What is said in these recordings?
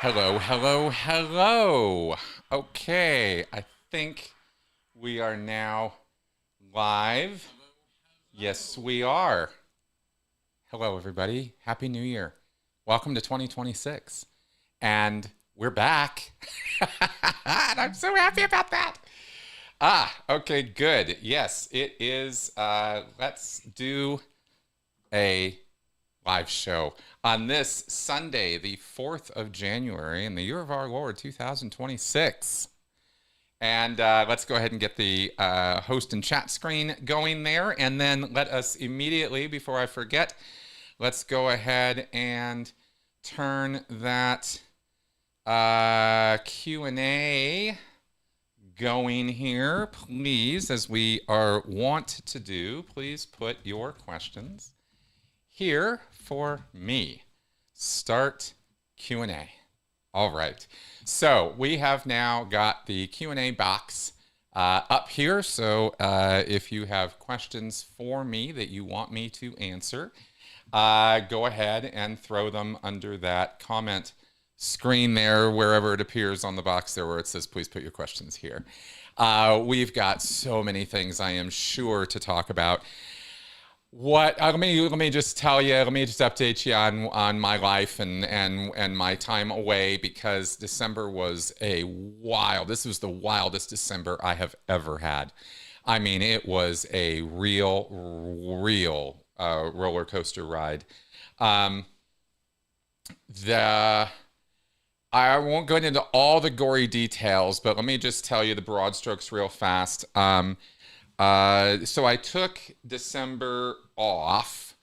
Hello, hello, hello. Okay, I think we are now live. Yes, we are. Hello, everybody. Happy New Year. Welcome to 2026. And we're back. And I'm so happy about that. Okay, good. Yes, it is. Let's do a live show on this Sunday, the 4th of January, in the year of our Lord, 2026. And let's go ahead and get the host and chat screen going there. And then let us immediately, before I forget, let's go ahead and turn that Q&A going here. Please, as we are wont to do, please put your questions here for me. Start Q&A. All right. So we have now got the Q&A box up here. So if you have questions for me that you want me to answer, go ahead and throw them under that comment screen there, wherever it appears on the box there where it says, please put your questions here. We've got so many things I am sure to talk about. Let me just tell you, let me just update you on my life and my time away, because December was this was the wildest December I have ever had. I mean, it was a real roller coaster ride. I won't go into all the gory details, but let me just tell you the broad strokes real fast. So I took December off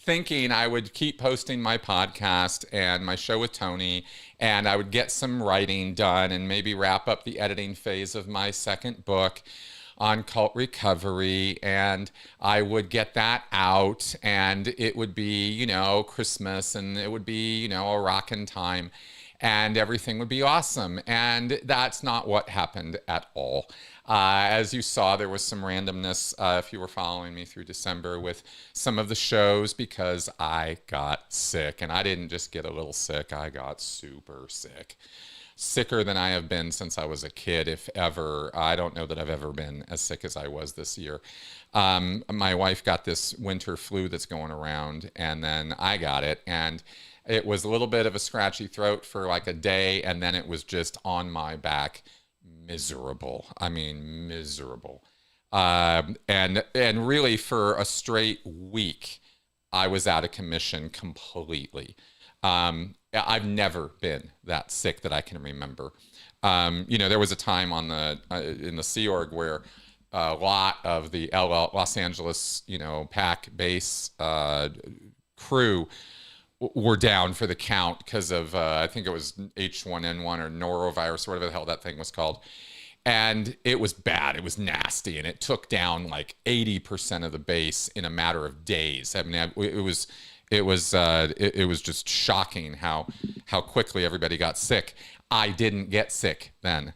thinking I would keep posting my podcast and my show with Tony, and I would get some writing done and maybe wrap up the editing phase of my second book on cult recovery, and I would get that out, and it would be, Christmas, and it would be, a rockin' time, and everything would be awesome. And that's not what happened at all. As you saw, there was some randomness if you were following me through December with some of the shows, because I got sick. And I didn't just get a little sick, I got super sick. Sicker than I have been since I was a kid, if ever. I don't know that I've ever been as sick as I was this year. My wife got this winter flu that's going around, and then I got it. And it was a little bit of a scratchy throat for like a day, and then it was just on my back. Miserable. I mean, miserable. And really for a straight week, I was out of commission completely. I've never been that sick that I can remember. There was a time on in the Sea Org where a lot of the Los Angeles, PAC base crew were down for the count because of, I think it was H1N1 or norovirus, or whatever the hell that thing was called. And it was bad. It was nasty. And it took down like 80% of the base in a matter of days. I mean, it was just shocking how quickly everybody got sick. I didn't get sick then.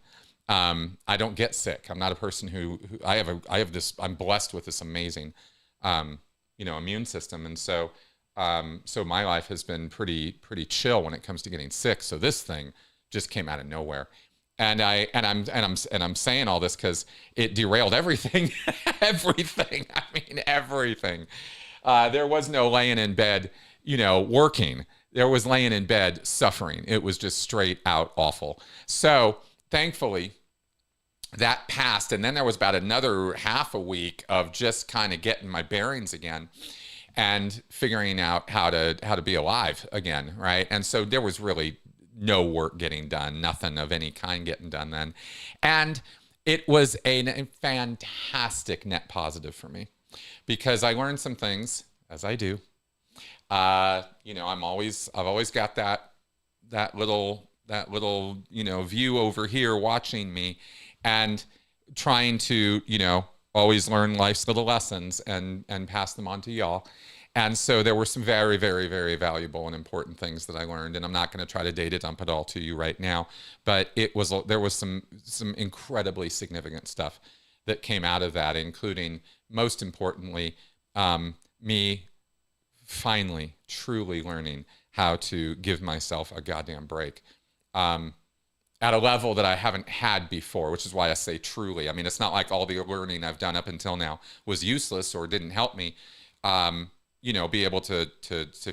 I don't get sick. I'm not a person who I'm blessed with this amazing, immune system. And so my life has been pretty chill when it comes to getting sick. So this thing just came out of nowhere. And I'm saying all this because it derailed everything. Everything. I mean, everything. There was no laying in bed, working. There was laying in bed suffering. It was just straight out awful. So thankfully that passed. And then there was about another half a week of just kind of getting my bearings again and figuring out how to be alive again, right? And so there was really no work getting done, nothing of any kind getting done then. And it was a fantastic net positive for me, because I learned some things, as I do. I've always got that little view over here watching me, and trying to, always learn life's little lessons and pass them on to y'all. And so there were some very, very, very valuable and important things that I learned, and I'm not going to try to data dump it all to you right now, but there was some incredibly significant stuff that came out of that, including, most importantly, me finally, truly learning how to give myself a goddamn break. At a level that I haven't had before, which is why I say truly. I mean, it's not like all the learning I've done up until now was useless or didn't help me, be able to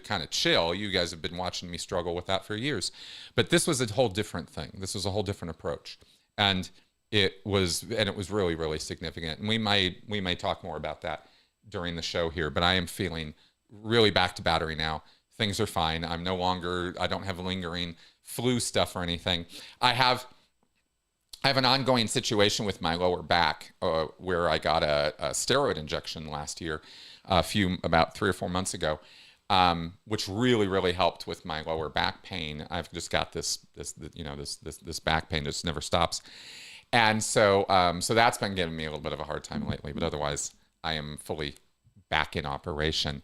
kind of chill. You guys have been watching me struggle with that for years. But this was a whole different thing. This was a whole different approach. And it was really, really significant. And we may talk more about that during the show here, but I am feeling really back to battery now. Things are fine. I don't have lingering flu stuff or anything. I have an ongoing situation with my lower back where I got a steroid injection last year, about 3 or 4 months ago, which really, really helped with my lower back pain. I've just got this back pain that just never stops. And so that's been giving me a little bit of a hard time lately, but otherwise I am fully back in operation.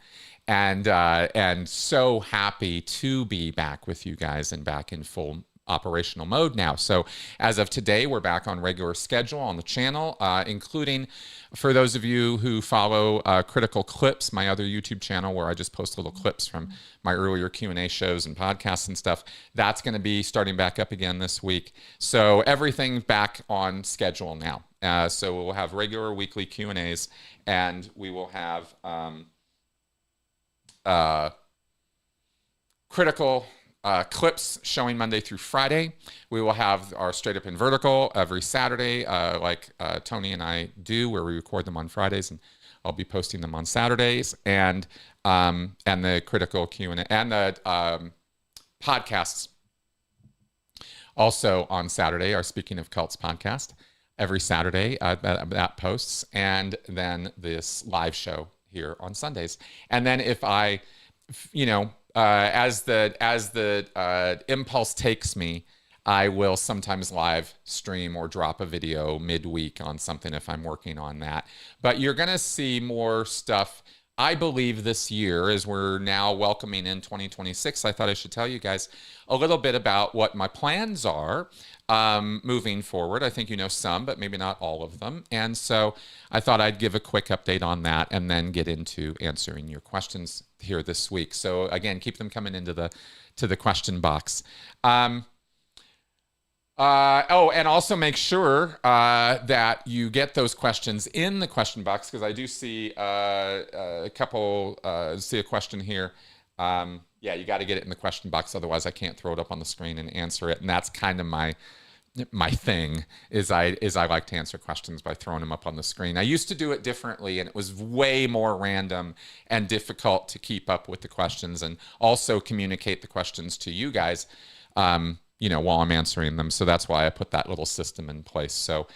And so happy to be back with you guys and back in full operational mode now. So as of today, we're back on regular schedule on the channel, including for those of you who follow Critical Clips, my other YouTube channel where I just post little clips from my earlier Q&A shows and podcasts and stuff. That's going to be starting back up again this week. So everything back on schedule now. So we'll have regular weekly Q&As, and we will have critical clips showing Monday through Friday. We will have our Straight Up and Vertical every Saturday, like Tony and I do, where we record them on Fridays, and I'll be posting them on Saturdays. And the critical Q&A and the podcasts also on Saturday. Our Speaking of Cults podcast every Saturday that posts, and then this live show here on Sundays. And then if I, as the impulse takes me, I will sometimes live stream or drop a video midweek on something if I'm working on that. But you're going to see more stuff, I believe, this year as we're now welcoming in 2026. I thought I should tell you guys a little bit about what my plans are moving forward. I think you know some, but maybe not all of them. And so I thought I'd give a quick update on that and then get into answering your questions here this week. So again, keep them coming into the question box. And also make sure that you get those questions in the question box, because I do see a question here. Yeah, you got to get it in the question box, otherwise I can't throw it up on the screen and answer it. And that's kind of my thing is I like to answer questions by throwing them up on the screen. I used to do it differently, and it was way more random and difficult to keep up with the questions and also communicate the questions to you guys, while I'm answering them. So that's why I put that little system in place. So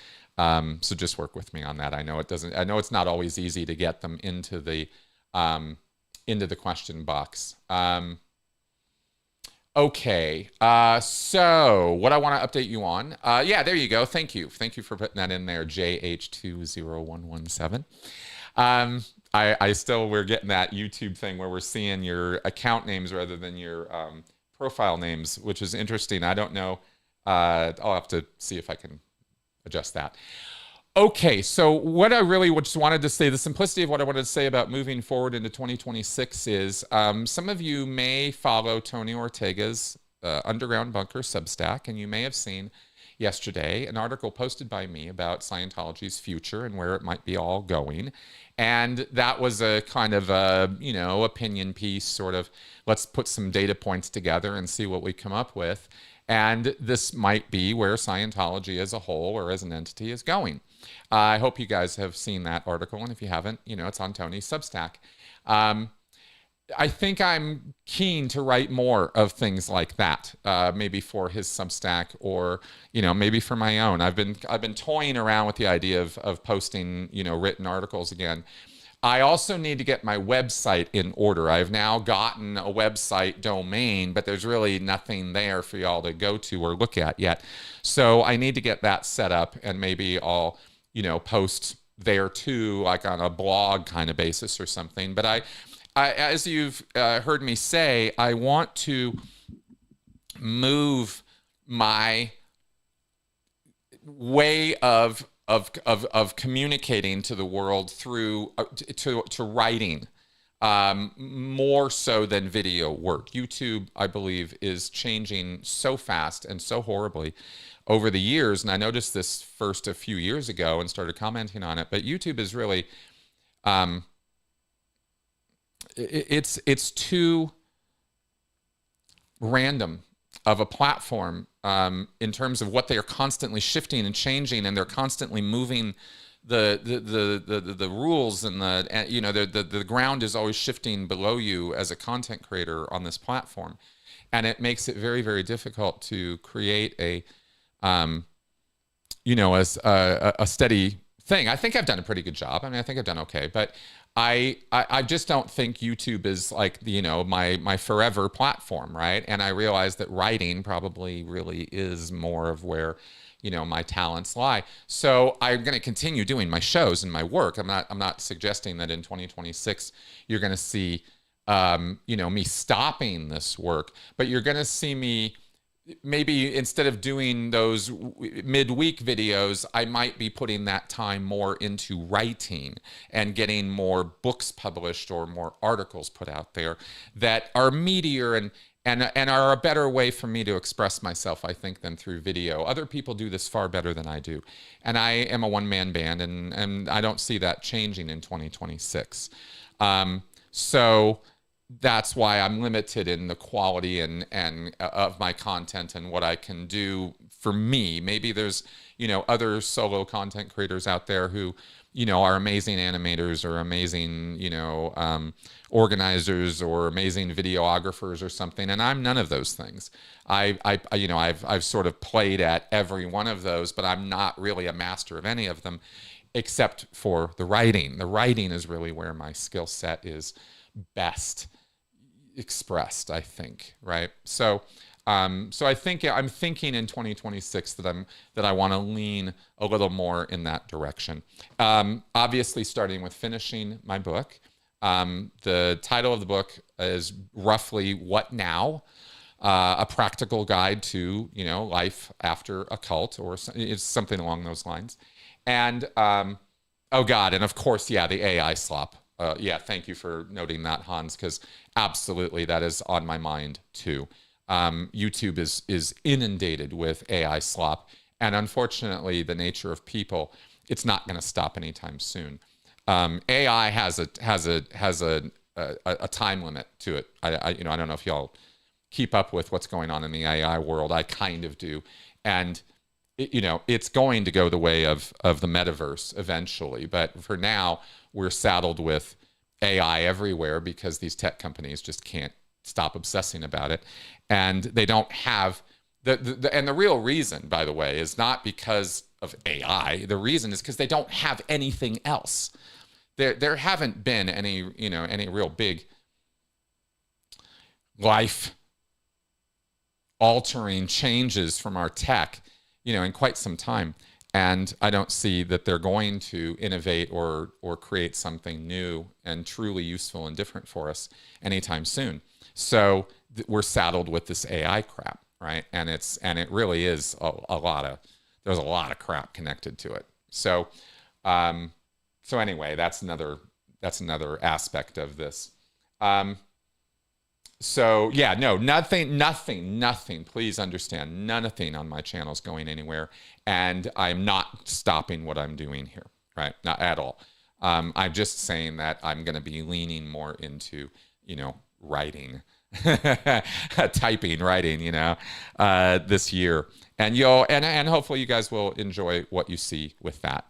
just work with me on that. I know it's not always easy to get them into the question box. Okay, so what I want to update you on, yeah, there you go. Thank you for putting that in there, JH20117. We're getting that YouTube thing where we're seeing your account names rather than your profile names, which is interesting. I don't know. I'll have to see if I can adjust that. Okay, so what I really just wanted to say, the simplicity of what I wanted to say about moving forward into 2026 is some of you may follow Tony Ortega's Underground Bunker Substack, and you may have seen yesterday an article posted by me about Scientology's future and where it might be all going. And that was a kind of opinion piece, sort of, let's put some data points together and see what we come up with. And this might be where Scientology as a whole or as an entity is going. I hope you guys have seen that article, and if you haven't, it's on Tony's Substack. I think I'm keen to write more of things like that, maybe for his Substack, or maybe for my own. I've been toying around with the idea of posting written articles again. I also need to get my website in order. I've now gotten a website domain, but there's really nothing there for y'all to go to or look at yet. So I need to get that set up, and maybe I'll post there too, like on a blog kind of basis or something. But I as you've heard me say, I want to move my way of communicating to the world through to writing. more so than video work. YouTube, I believe, is changing so fast and so horribly over the years. And I noticed this first a few years ago and started commenting on it. But YouTube is really, it's too random of a platform in terms of what they are constantly shifting and changing, and they're constantly moving the rules, and the ground is always shifting below you as a content creator on this platform, and it makes it very, very difficult to create a steady thing. I think I've done a pretty good job. I mean, I think I've done okay, but I just don't think YouTube is like, my forever platform, right? And I realize that writing probably really is more of where, my talents lie. So I'm going to continue doing my shows and my work. I'm not suggesting that in 2026 you're going to see, me stopping this work, but you're going to see me. Maybe instead of doing those midweek videos, I might be putting that time more into writing and getting more books published or more articles put out there that are meatier and are a better way for me to express myself, I think, than through video. Other people do this far better than I do. And I am a one-man band, and I don't see that changing in 2026. So that's why I'm limited in the quality and of my content and what I can do for me. Maybe there's, other solo content creators out there who, are amazing animators or amazing, organizers or amazing videographers or something. And I'm none of those things. I've sort of played at every one of those, but I'm not really a master of any of them, except for the writing. The writing is really where my skill set is best expressed, I think, right? So I think I'm thinking in 2026 that I want to lean a little more in that direction. Obviously, starting with finishing my book. The title of the book is roughly "What Now?" A practical guide to life after a cult, or it's something along those lines. And oh God, and of course, the AI slop. Thank you for noting that, Hans, because absolutely that is on my mind too. YouTube is inundated with AI slop, and unfortunately, the nature of people, it's not going to stop anytime soon. AI has a time limit to it. I don't know if y'all keep up with what's going on in the AI world. I kind of do, and it's going to go the way of the metaverse eventually. But for now, we're saddled with AI everywhere because these tech companies just can't stop obsessing about it. And they don't have and the real reason, by the way, is not because of AI. The reason is because they don't have anything else. There haven't been any real big life altering changes from our tech, in quite some time. And I don't see that they're going to innovate or create something new and truly useful and different for us anytime soon. So we're saddled with this AI crap, right? And it really is there's a lot of crap connected to it. So anyway, that's another aspect of this. Nothing. Please understand, nothing on my channel is going anywhere, and I'm not stopping what I'm doing here, right? Not at all. I'm just saying that I'm going to be leaning more into, writing, writing, this year, and hopefully you guys will enjoy what you see with that.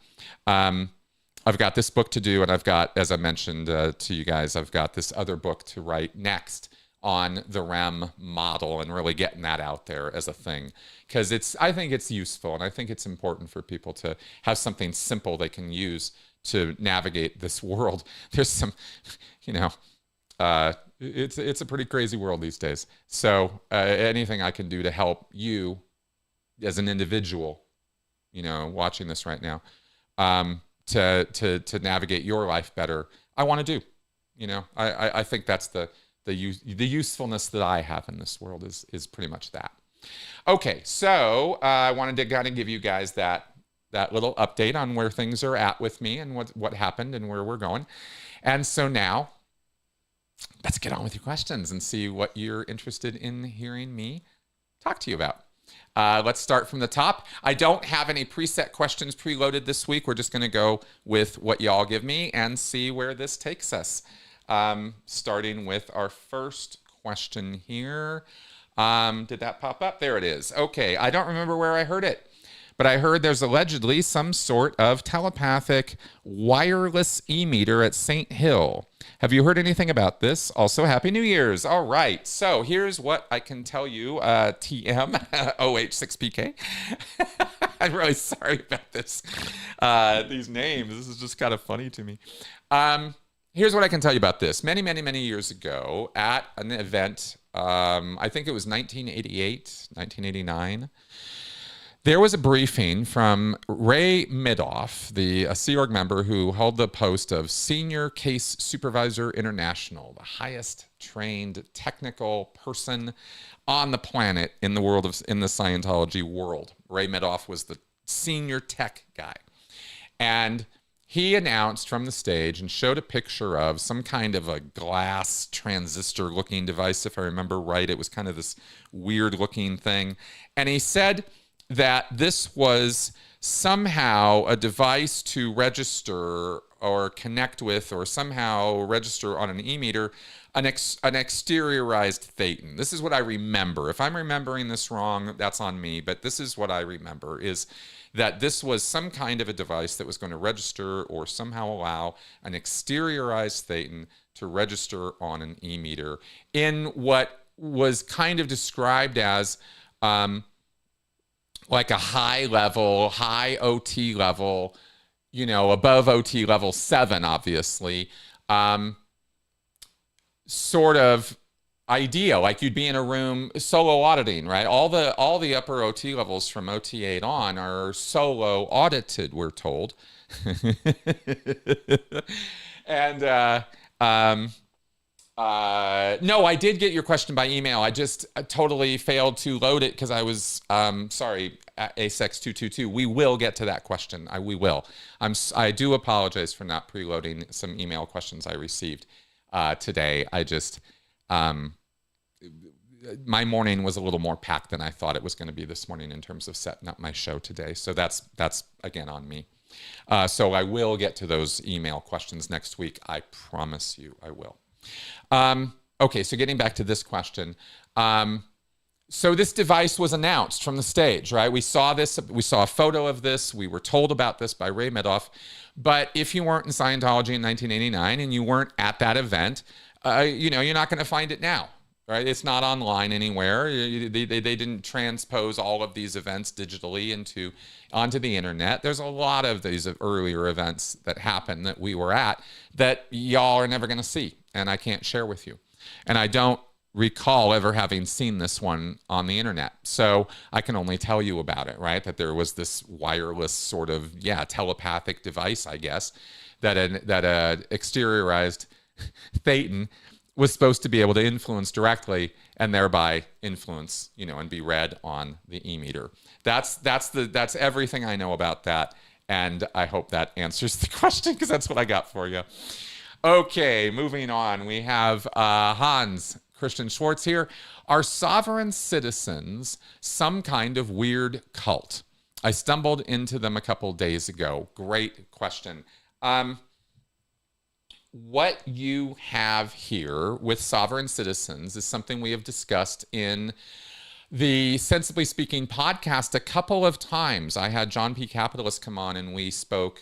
I've got this book to do, and I've got, as I mentioned to you guys, I've got this other book to write next on the REM model and really getting that out there as a thing, because I think it's useful, and I think it's important for people to have something simple they can use to navigate this world. There's some, it's a pretty crazy world these days. So anything I can do to help you as an individual, watching this right now, to navigate your life better, I want to do. I think that's the usefulness that I have in this world is pretty much that. Okay, so I wanted to kind of give you guys that little update on where things are at with me and what happened and where we're going. And so now let's get on with your questions and see what you're interested in hearing me talk to you about. Let's start from the top. I don't have any preset questions preloaded this week. We're just going to go with what y'all give me and see where this takes us. Starting with our first question here. Did that pop up? There it is. Okay, I don't remember where I heard it, but I heard there's allegedly some sort of telepathic wireless e-meter at St. Hill. Have you heard anything about this? Also, Happy New Year's. All right, so here's what I can tell you, TM, OH6PK. I'm really sorry about this. These names, this is just kind of funny to me. Here's what I can tell you about this. Many, many, many years ago at an event, I think it was 1988, 1989, there was a briefing from Ray Midoff, a Sea Org member who held the post of Senior Case Supervisor International, the highest trained technical person on the planet in the Scientology world. Ray Midoff was the senior tech guy. And he announced from the stage and showed a picture of some kind of a glass transistor looking device, if I remember right. It was kind of this weird looking thing. And he said that this was somehow a device to register or connect with or somehow register on an e-meter an exteriorized thetan. This is what I remember. If I'm remembering this wrong, that's on me, but this is what I remember, is that this was some kind of a device that was going to register or somehow allow an exteriorized thetan to register on an e-meter in what was kind of described as like a high OT level, above OT level 7, obviously, sort of idea, like you'd be in a room solo auditing, right? All the upper OT levels from OT8 on are solo audited, we're told. And no, I did get your question by email. I just totally failed to load it because I was sorry, Asex222. We will get to that question. We will. I do apologize for not preloading some email questions I received today. I just my morning was a little more packed than I thought it was going to be this morning in terms of setting up my show today. So that's again on me. So I will get to those email questions next week. I promise you I will. Okay, so getting back to this question. So this device was announced from the stage, right? We saw a photo of this. We were told about this by Ray Midoff. But if you weren't in Scientology in 1989 and you weren't at that event, you're not going to find it now, right? It's not online anywhere. They didn't transpose all of these events digitally onto the internet. There's a lot of these earlier events that happened that we were at that y'all are never going to see, and I can't share with you. And I don't recall ever having seen this one on the internet. So I can only tell you about it, right? That there was this wireless sort of, telepathic device, I guess, that exteriorized thetan was supposed to be able to influence directly and thereby influence, and be read on the e-meter. That's everything I know about that. And I hope that answers the question because that's what I got for you. Okay, moving on. We have Hans Christian Schwartz here. Are sovereign citizens some kind of weird cult? I stumbled into them a couple days ago. Great question. What you have here with sovereign citizens is something we have discussed in the Sensibly Speaking podcast a couple of times. I had John P. Capitalist come on and we spoke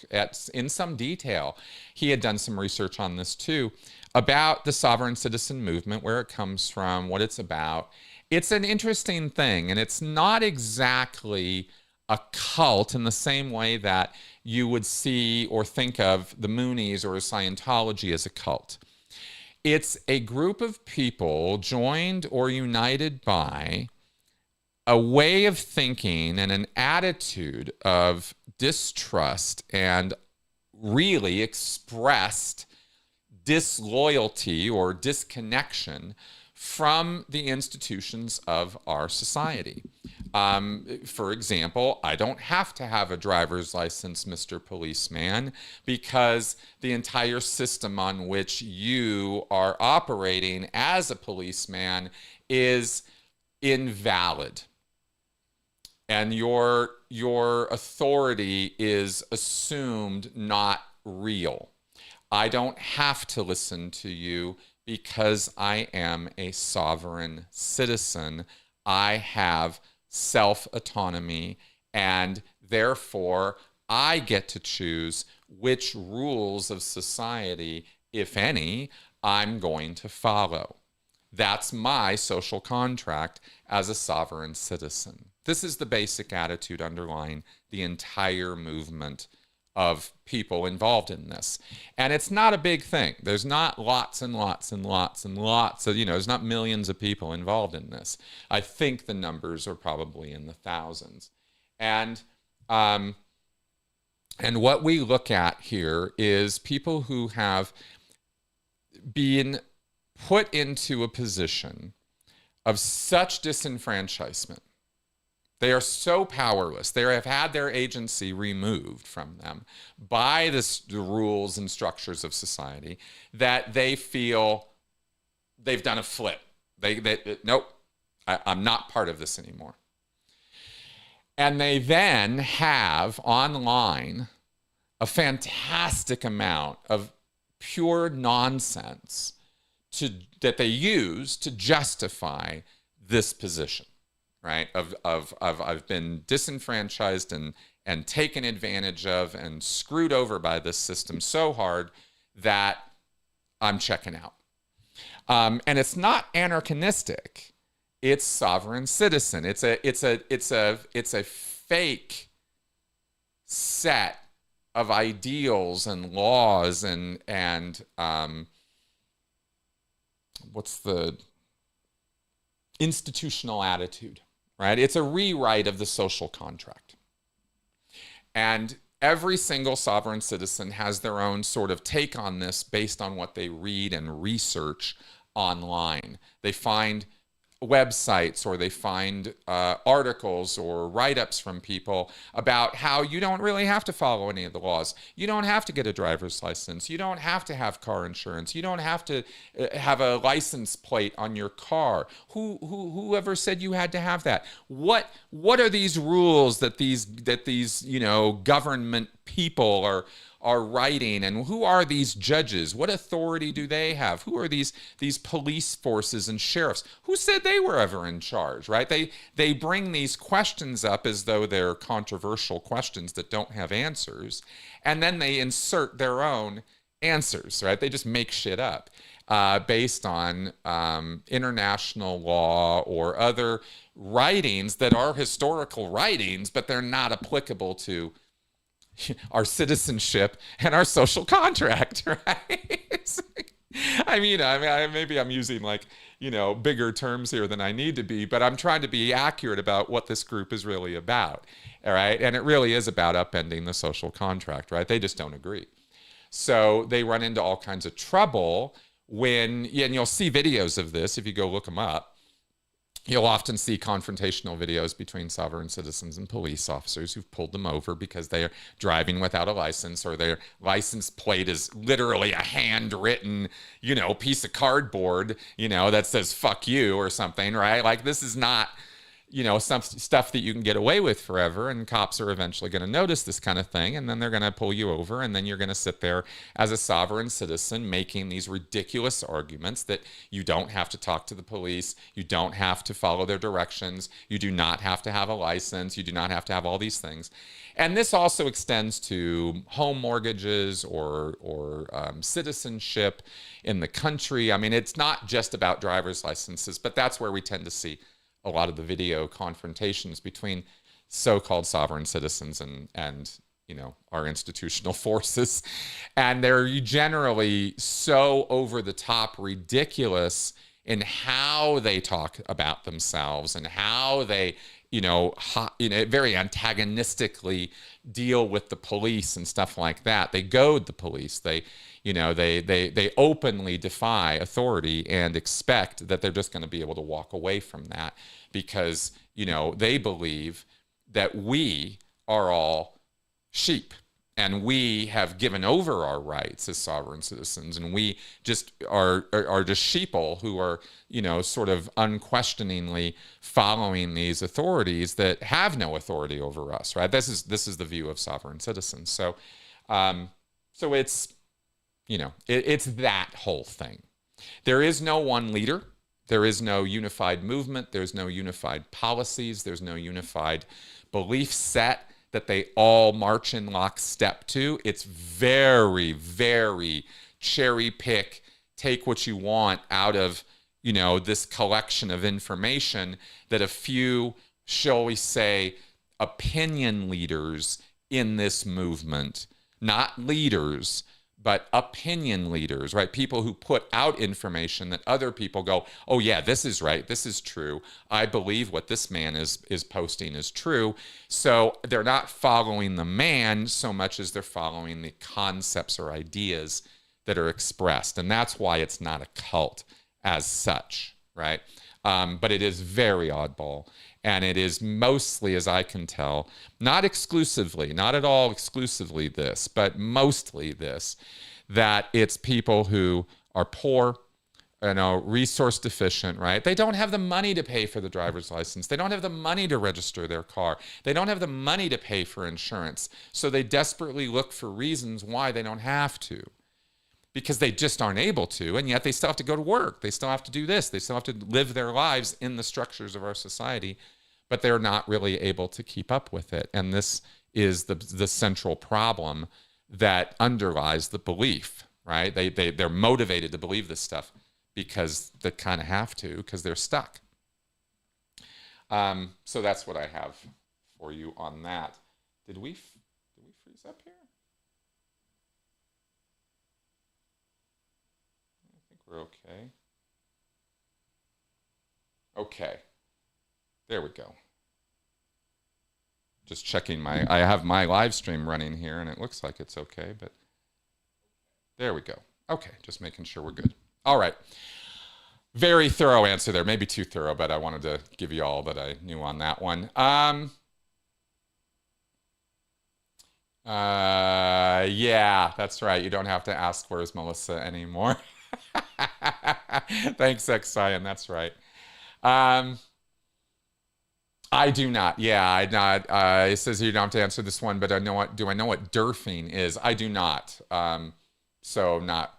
in some detail. He had done some research on this too, about the sovereign citizen movement, where it comes from, what it's about. It's an interesting thing, and it's not exactly a cult in the same way that you would see or think of the Moonies or Scientology as a cult. It's a group of people joined or united by a way of thinking and an attitude of distrust and really expressed disloyalty or disconnection from the institutions of our society. For example, I don't have to have a driver's license, Mr. Policeman, because the entire system on which you are operating as a policeman is invalid. And your authority is assumed, not real. I don't have to listen to you because I am a sovereign citizen. I have self-autonomy, and therefore I get to choose which rules of society, if any, I'm going to follow. That's my social contract as a sovereign citizen. This is the basic attitude underlying the entire movement of people involved in this. And it's not a big thing. There's not lots and lots and lots and lots of, there's not millions of people involved in this. I think the numbers are probably in the thousands. And what we look at here is people who have been put into a position of such disenfranchisement. They are so powerless. They have had their agency removed from them by the rules and structures of society that they feel they've done a flip. Nope, I'm not part of this anymore. And they then have online a fantastic amount of pure nonsense that they use to justify this position. Right? I've been disenfranchised and taken advantage of and screwed over by this system so hard that I'm checking out. And it's not anarchistic. It's sovereign citizen. It's a fake set of ideals and laws and what's the institutional attitude. Right? It's a rewrite of the social contract. And every single sovereign citizen has their own sort of take on this based on what they read and research online. They find websites or they find articles or write-ups from people about how you don't really have to follow any of the laws. You don't have to get a driver's license. You don't have to have car insurance. You don't have to have a license plate on your car. Whoever said you had to have that? What are these rules that these government people are writing, and who are these judges? What authority do they have? Who are these police forces and sheriffs? Who said they were ever in charge, right? They bring these questions up as though they're controversial questions that don't have answers, and then they insert their own answers, right? They just make shit up based on international law or other writings that are historical writings, but they're not applicable to our citizenship and our social contract, right? I mean, maybe I'm using bigger terms here than I need to be, but I'm trying to be accurate about what this group is really about, all right? And it really is about upending the social contract, right? They just don't agree. So they run into all kinds of trouble and you'll see videos of this if you go look them up. You'll often see confrontational videos between sovereign citizens and police officers who've pulled them over because they are driving without a license, or their license plate is literally a handwritten, piece of cardboard, that says "fuck you" or something, right? Like, this is not, some stuff that you can get away with forever, and cops are eventually going to notice this kind of thing, and then they're going to pull you over, and then you're going to sit there as a sovereign citizen making these ridiculous arguments that you don't have to talk to the police, you don't have to follow their directions, you do not have to have a license, you do not have to have all these things. And this also extends to home mortgages or citizenship in the country. I mean, it's not just about driver's licenses, but that's where we tend to see a lot of the video confrontations between so-called sovereign citizens and our institutional forces. And they're generally so over the top ridiculous in how they talk about themselves and how they very antagonistically deal with the police and stuff like that. They goad the police. They openly defy authority and expect that they're just going to be able to walk away from that because, they believe that we are all sheep and we have given over our rights as sovereign citizens, and we just are just sheeple who are, sort of unquestioningly following these authorities that have no authority over us, right? This is the view of sovereign citizens. So it's, it's that whole thing. There is no one leader. There is no unified movement. There's no unified policies. There's no unified belief set that they all march in lockstep to. It's very, very cherry pick, take what you want out of, this collection of information that a few, shall we say, opinion leaders in this movement, not leaders, but opinion leaders, right? People who put out information that other people go, oh yeah, this is right, this is true. I believe what this man is posting is true. So they're not following the man so much as they're following the concepts or ideas that are expressed. And that's why it's not a cult as such, right? But it is very oddball. And it is mostly, as I can tell, not exclusively, not at all exclusively this, but mostly this, that it's people who are poor, resource deficient, right? They don't have the money to pay for the driver's license. They don't have the money to register their car. They don't have the money to pay for insurance. So they desperately look for reasons why they don't have to, because they just aren't able to, and yet they still have to go to work. They still have to do this. They still have to live their lives in the structures of our society, but they're not really able to keep up with it. And this is the central problem that underlies the belief, right? They're motivated to believe this stuff because they kind of have to, because they're stuck. So that's what I have for you on that. Did we freeze up here? We're okay. Okay. There we go. Just checking I have my live stream running here and it looks like it's okay, but there we go. Okay, just making sure we're good. All right. Very thorough answer there. Maybe too thorough, but I wanted to give you all that I knew on that one. Yeah, that's right. You don't have to ask where's Melissa anymore. Thanks, Xian. That's right. I do not. Yeah, I not. It says you don't have to answer this one, but I know what. Do I know what derfing is? I do not. So not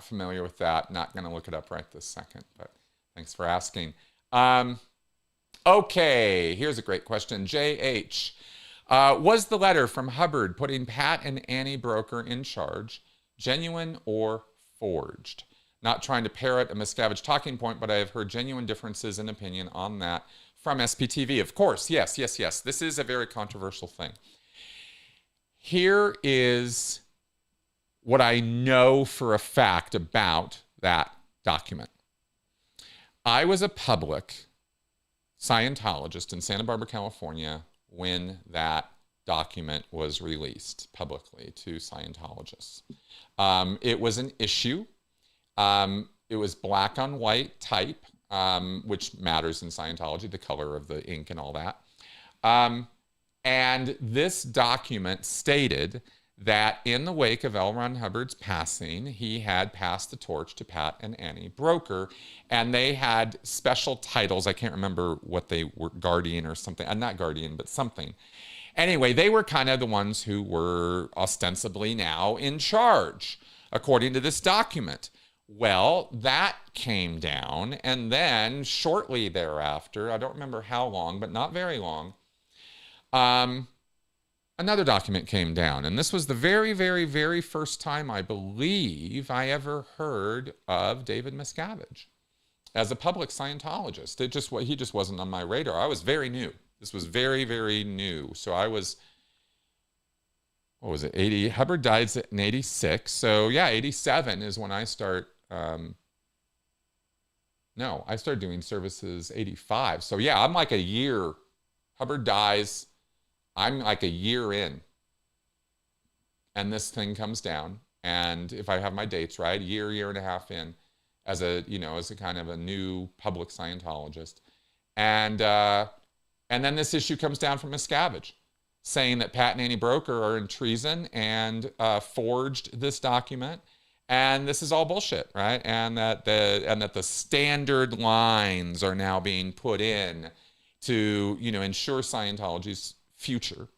familiar with that. Not going to look it up right this second. But thanks for asking. Okay, here's a great question. JH, was the letter from Hubbard putting Pat and Annie Broker in charge genuine or forged? Not trying to parrot a Miscavige talking point, but I have heard genuine differences in opinion on that from SPTV. Of course, yes. This is a very controversial thing. Here is what I know for a fact about that document. I was a public Scientologist in Santa Barbara, California, when that document was released publicly to Scientologists. It was an issue. It was black on white type, which matters in Scientology, the color of the ink and all that. And this document stated that in the wake of L. Ron Hubbard's passing, he had passed the torch to Pat and Annie Broker, and they had special titles. I can't remember what they were, guardian or something. Not guardian, but something. Anyway, they were kind of the ones who were ostensibly now in charge, according to this document. Well, that came down, and then shortly thereafter, I don't remember how long, but not very long, another document came down. And this was the very, very, very first time I believe I ever heard of David Miscavige as a public Scientologist. He just wasn't on my radar. I was very new. This was very, very new. So I was, what was it, 80? Hubbard died in 86. So yeah, 87 is when I start No, I started doing services 85. So yeah, I'm like a year. Hubbard dies. I'm like a year in. And this thing comes down. And if I have my dates right, year and a half in as a, as a kind of a new public Scientologist. And then this issue comes down from Miscavige saying that Pat and Annie Broker are in treason and forged this document. And this is all bullshit, right? And that the standard lines are now being put in to, ensure Scientology's future,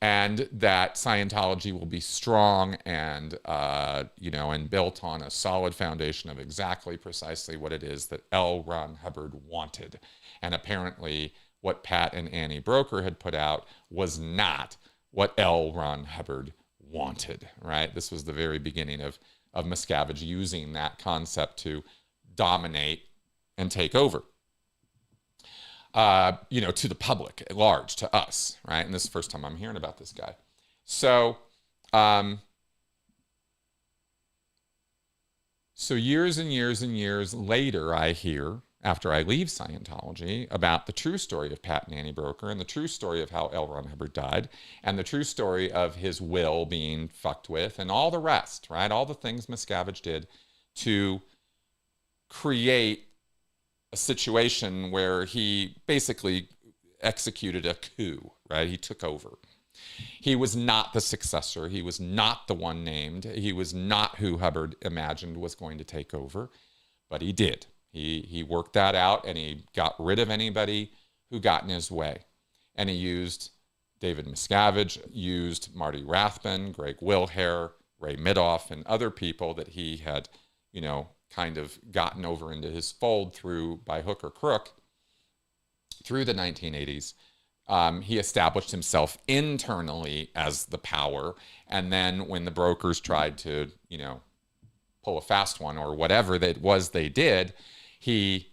and that Scientology will be strong and, and built on a solid foundation of exactly precisely what it is that L. Ron Hubbard wanted. And apparently what Pat and Annie Broker had put out was not what L. Ron Hubbard wanted, right? This was the very beginning of Miscavige using that concept to dominate and take over, to the public at large, to us, right? And this is the first time I'm hearing about this guy. So, so years and years and years later, I hear, after I leave Scientology, about the true story of Pat and Annie Broker and the true story of how L. Ron Hubbard died and the true story of his will being fucked with and all the rest, right? All the things Miscavige did to create a situation where he basically executed a coup, right? He took over. He was not the successor. He was not the one named. He was not who Hubbard imagined was going to take over, but he did. He worked that out, and he got rid of anybody who got in his way. And he used David Miscavige, used Marty Rathbun, Greg Wilhare, Ray Midoff, and other people that he had, kind of gotten over into his fold through by hook or crook through the 1980s. He established himself internally as the power. And then when the brokers tried to, pull a fast one or whatever that was they did, he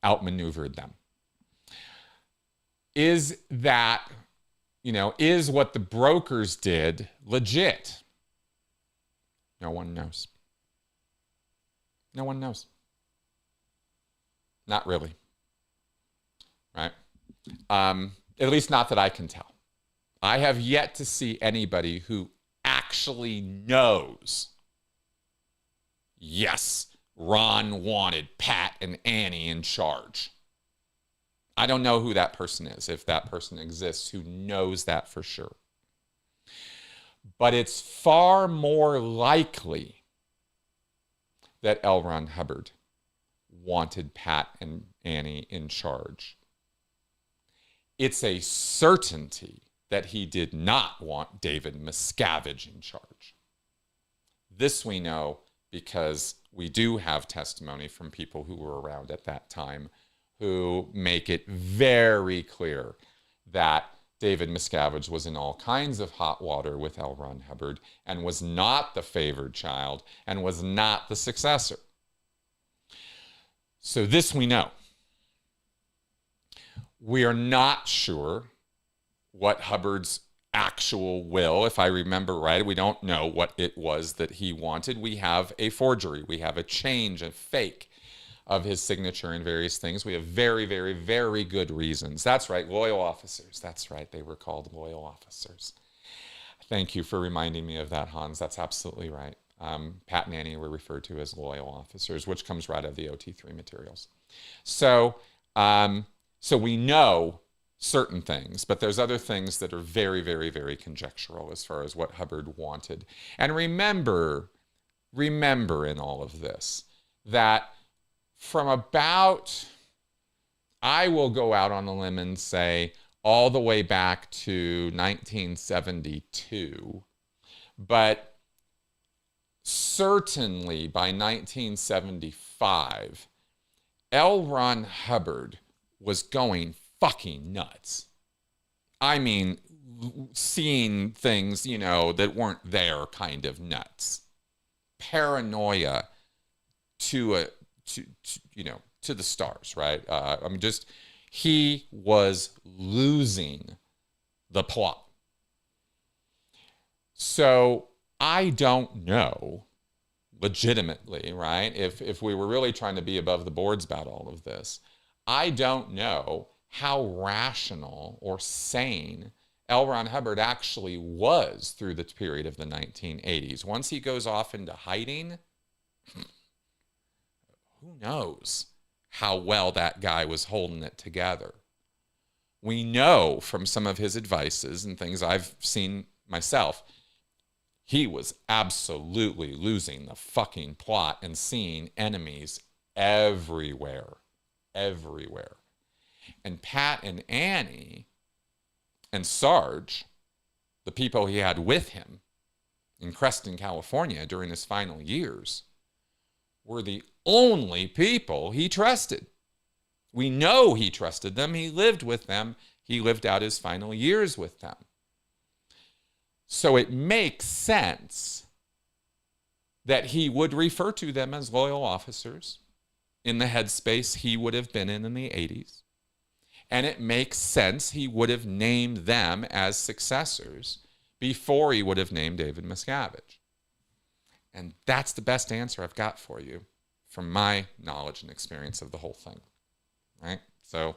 outmaneuvered them. Is that, is what the brokers did legit? No one knows. No one knows. Not really. Right? At least not that I can tell. I have yet to see anybody who actually knows, yes, Ron wanted Pat and Annie in charge. I don't know who that person is, if that person exists, who knows that for sure. But it's far more likely that L. Ron Hubbard wanted Pat and Annie in charge. It's a certainty that he did not want David Miscavige in charge. This we know because we do have testimony from people who were around at that time who make it very clear that David Miscavige was in all kinds of hot water with L. Ron Hubbard and was not the favored child and was not the successor. So this we know. We are not sure what Hubbard's actual will, if I remember right, we don't know what it was that he wanted. We have a forgery. We have a change, a fake of his signature and various things. We have very, very, very good reasons. That's right, loyal officers. That's right, they were called loyal officers. Thank you for reminding me of that, Hans. That's absolutely right. Pat and Annie were referred to as loyal officers, which comes right out of the OT3 materials. So we know certain things, but there's other things that are very, very, very conjectural as far as what Hubbard wanted. And remember in all of this that from about, I will go out on a limb and say all the way back to 1972, but certainly by 1975, L. Ron Hubbard was going fucking nuts. I mean, seeing things, that weren't there kind of nuts. Paranoia to the stars, right? He was losing the plot. So I don't know legitimately, right? If we were really trying to be above the boards about all of this, I don't know how rational or sane L. Ron Hubbard actually was through the period of the 1980s. Once he goes off into hiding, who knows how well that guy was holding it together. We know from some of his advices and things I've seen myself, he was absolutely losing the fucking plot and seeing enemies everywhere. Everywhere. And Pat and Annie and Sarge, the people he had with him in Creston, California during his final years, were the only people he trusted. We know he trusted them. He lived with them. He lived out his final years with them. So it makes sense that he would refer to them as loyal officers in the headspace he would have been in the 80s. And it makes sense he would have named them as successors before he would have named David Miscavige. And that's the best answer I've got for you from my knowledge and experience of the whole thing. Right? So,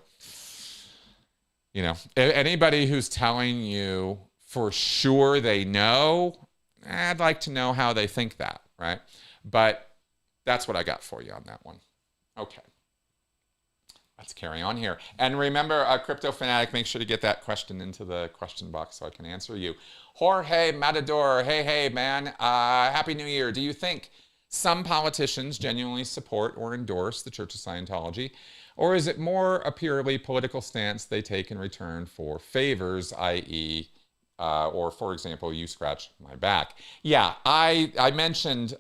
you know, anybody who's telling you for sure they know, I'd like to know how they think that, right? But that's what I got for you on that one. Okay. Let's carry on here. And remember, Crypto Fanatic, make sure to get that question into the question box so I can answer you. Jorge Matador, hey, man. Happy New Year. Do you think some politicians genuinely support or endorse the Church of Scientology? Or is it more a purely political stance they take in return for favors, i.e., or for example, you scratch my back? Yeah, I mentioned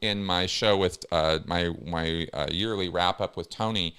in my show with my yearly wrap up with Tony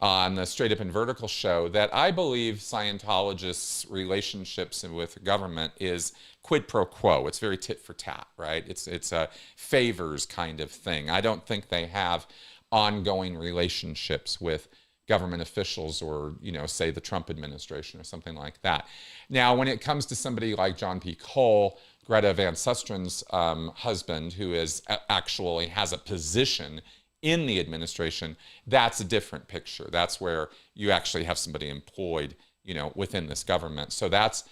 on the Straight Up and Vertical show that I believe Scientologists' relationships with government is quid pro quo. It's very tit for tat, right? It's a favors kind of thing. I don't think they have ongoing relationships with government officials or, you know, say the Trump administration or something like that. Now, when it comes to somebody like John P. Cole, Greta Van Sustren's husband, who is actually has a position in the administration, that's a different picture. That's where you actually have somebody employed, you know, within this government. So that's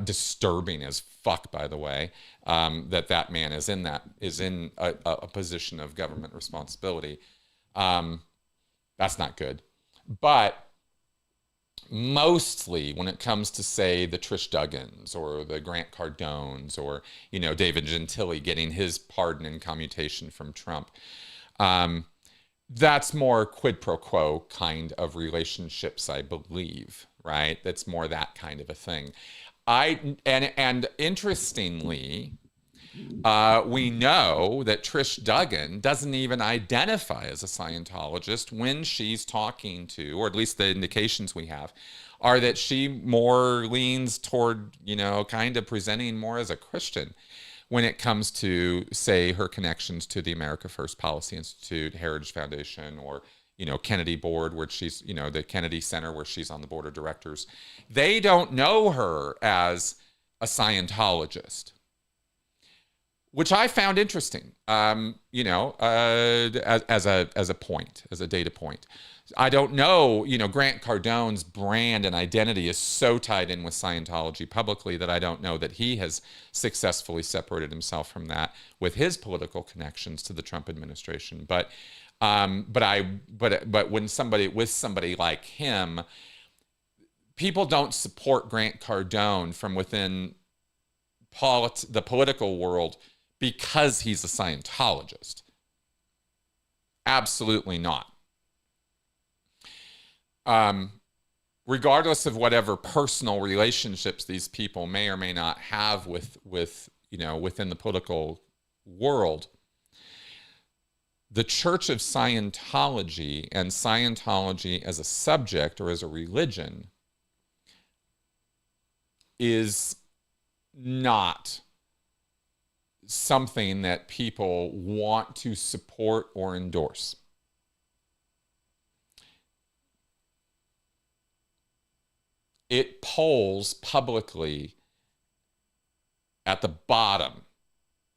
disturbing as fuck, by the way, that man is in a position of government responsibility. That's not good. But mostly when it comes to, say, the Trish Duggans or the Grant Cardones or, you know, David Gentili getting his pardon and commutation from Trump, that's more quid pro quo kind of relationships, I believe, right? That's more that kind of a thing. And interestingly, we know that Trish Duggan doesn't even identify as a Scientologist when she's talking to, or at least the indications we have, are that she more leans toward, you know, kind of presenting more as a Christian when it comes to, say, her connections to the America First Policy Institute, Heritage Foundation, or, you know, Kennedy Board, where she's, you know, the Kennedy Center, where she's on the board of directors. They don't know her as a Scientologist, which I found interesting, you know, as a point, as a data point. I don't know, you know, Grant Cardone's brand and identity is so tied in with Scientology publicly that I don't know that he has successfully separated himself from that with his political connections to the Trump administration. But when somebody like him, people don't support Grant Cardone from within the political world because he's a Scientologist. Absolutely not. Regardless of whatever personal relationships these people may or may not have with you know, within the political world, the Church of Scientology and Scientology as a subject or as a religion is not something that people want to support or endorse. It polls publicly at the bottom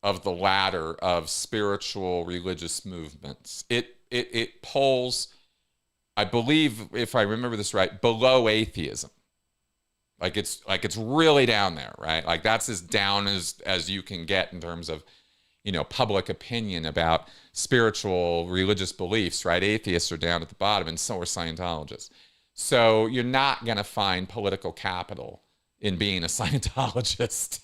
of the ladder of spiritual religious movements. It polls, I believe, if I remember this right, below atheism. Like it's really down there, right? Like that's as down as you can get in terms of, public opinion about spiritual religious beliefs, right? Atheists are down at the bottom, and so are Scientologists. So you're not going to find political capital in being a Scientologist.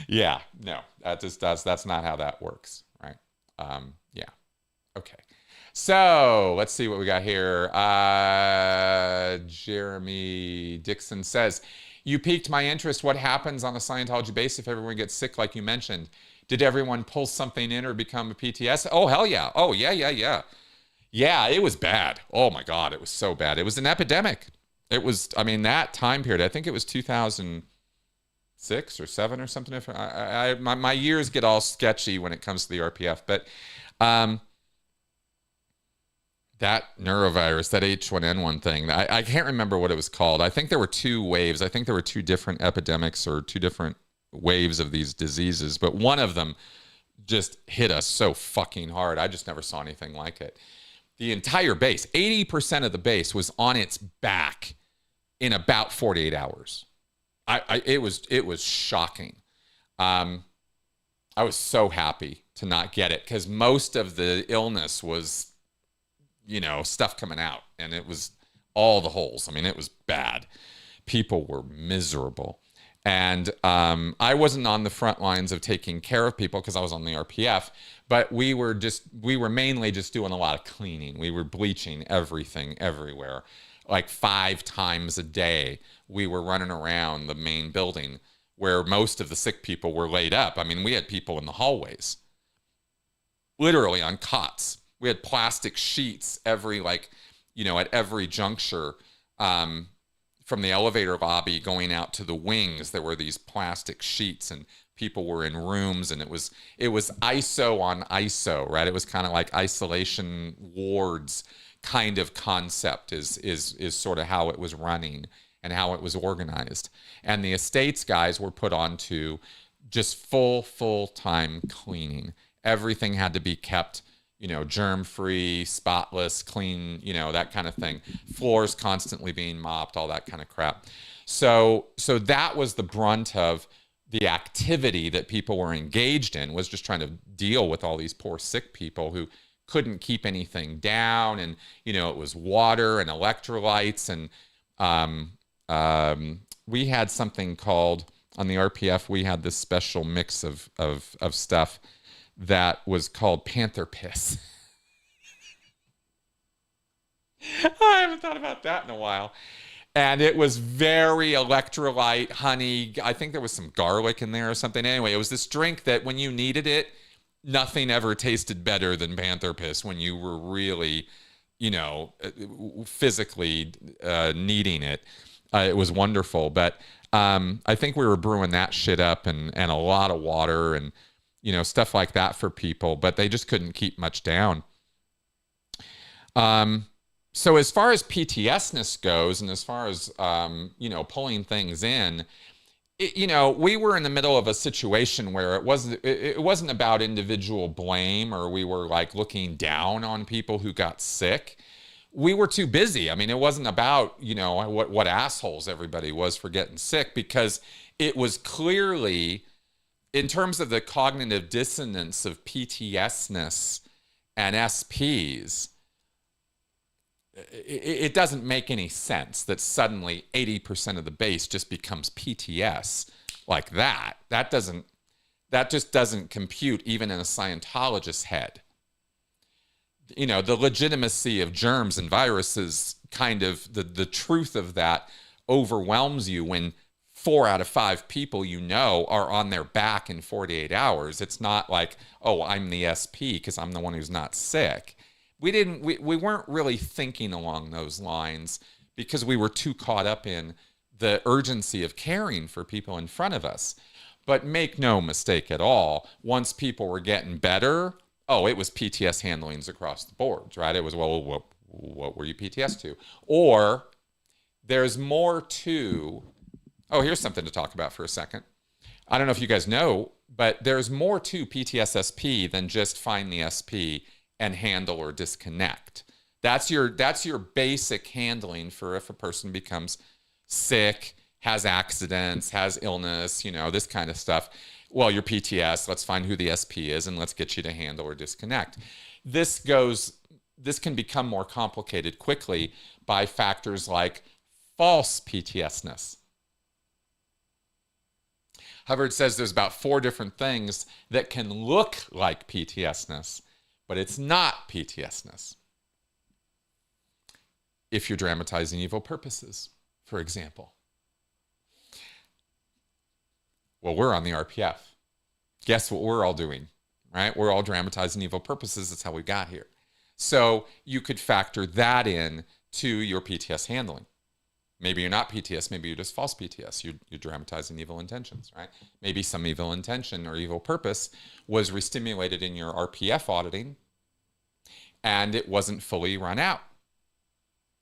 Yeah, no, that's not how that works, right? Yeah, okay. So let's see what we got here. Jeremy Dixon says, you piqued my interest. What happens on a Scientology base if everyone gets sick, like you mentioned? Did everyone pull something in or become a PTS? Oh, hell yeah. Oh, yeah. Yeah, it was bad. Oh, my God, it was so bad. It was an epidemic. It was, I mean, that time period, I think it was 2006 or 7 or something. If my years get all sketchy when it comes to the RPF, but that neurovirus, that H1N1 thing, I can't remember what it was called. I think there were 2 waves. I think there were 2 different epidemics or 2 different waves of these diseases, but one of them just hit us so fucking hard. I just never saw anything like it. The entire base, 80% of the base was on its back in about 48 hours. It was shocking. I was so happy to not get it because most of the illness was, stuff coming out, and it was all the holes. I mean, it was bad. People were miserable. And I wasn't on the front lines of taking care of people because I was on the RPF, but we were mainly just doing a lot of cleaning. We were bleaching everything everywhere. Like 5 times a day, we were running around the main building where most of the sick people were laid up. I mean, we had people in the hallways, literally on cots. We had plastic sheets at every juncture, from the elevator lobby going out to the wings. There were these plastic sheets, and people were in rooms, and it was ISO on ISO, right? It was kind of like isolation wards kind of concept is sort of how it was running and how it was organized. And the estates guys were put on to just full-time cleaning. Everything had to be kept, germ-free, spotless, clean, that kind of thing. Floors constantly being mopped, all that kind of crap. So that was the brunt of the activity that people were engaged in, was just trying to deal with all these poor sick people who couldn't keep anything down. And, it was water and electrolytes. And we had something called, on the RPF, we had this special mix of stuff that was called panther piss. I haven't thought about that in a while. And it was very electrolyte, honey. I think there was some garlic in there or something. Anyway, it was this drink that when you needed it, nothing ever tasted better than panther piss when you were really, physically needing it. It was wonderful. But I think we were brewing that shit up and a lot of water and, stuff like that for people, but they just couldn't keep much down. So as far as PTSness goes, and as far as, pulling things in, we were in the middle of a situation where it wasn't about individual blame, or we were like looking down on people who got sick. We were too busy. I mean, it wasn't about, what assholes everybody was for getting sick, because it was clearly, in terms of the cognitive dissonance of PTSness and SPs, it doesn't make any sense that suddenly 80% of the base just becomes PTS like that. That just doesn't compute even in a Scientologist's head. The legitimacy of germs and viruses, kind of the truth of that overwhelms you when 4 out of 5 people are on their back in 48 hours. It's not like, oh, I'm the SP because I'm the one who's not sick. We weren't really thinking along those lines because we were too caught up in the urgency of caring for people in front of us. But make no mistake at all, once people were getting better, it was PTS handlings across the boards, right? It was, well, what were you PTS to? Or there's more to... Oh, here's something to talk about for a second. I don't know if you guys know, but there's more to PTSSP than just find the SP and handle or disconnect. That's your basic handling for if a person becomes sick, has accidents, has illness, you know, this kind of stuff. Well, your PTS, let's find who the SP is and let's get you to handle or disconnect. This can become more complicated quickly by factors like false PTSness. Hubbard says there's about 4 different things that can look like PTSness, but it's not PTSness. If you're dramatizing evil purposes, for example. Well, we're on the RPF. Guess what we're all doing, right? We're all dramatizing evil purposes. That's how we got here. So you could factor that in to your PTS handling. Maybe you're not PTS, maybe you're just false PTS. You're dramatizing evil intentions, right? Maybe some evil intention or evil purpose was restimulated in your RPF auditing and it wasn't fully run out.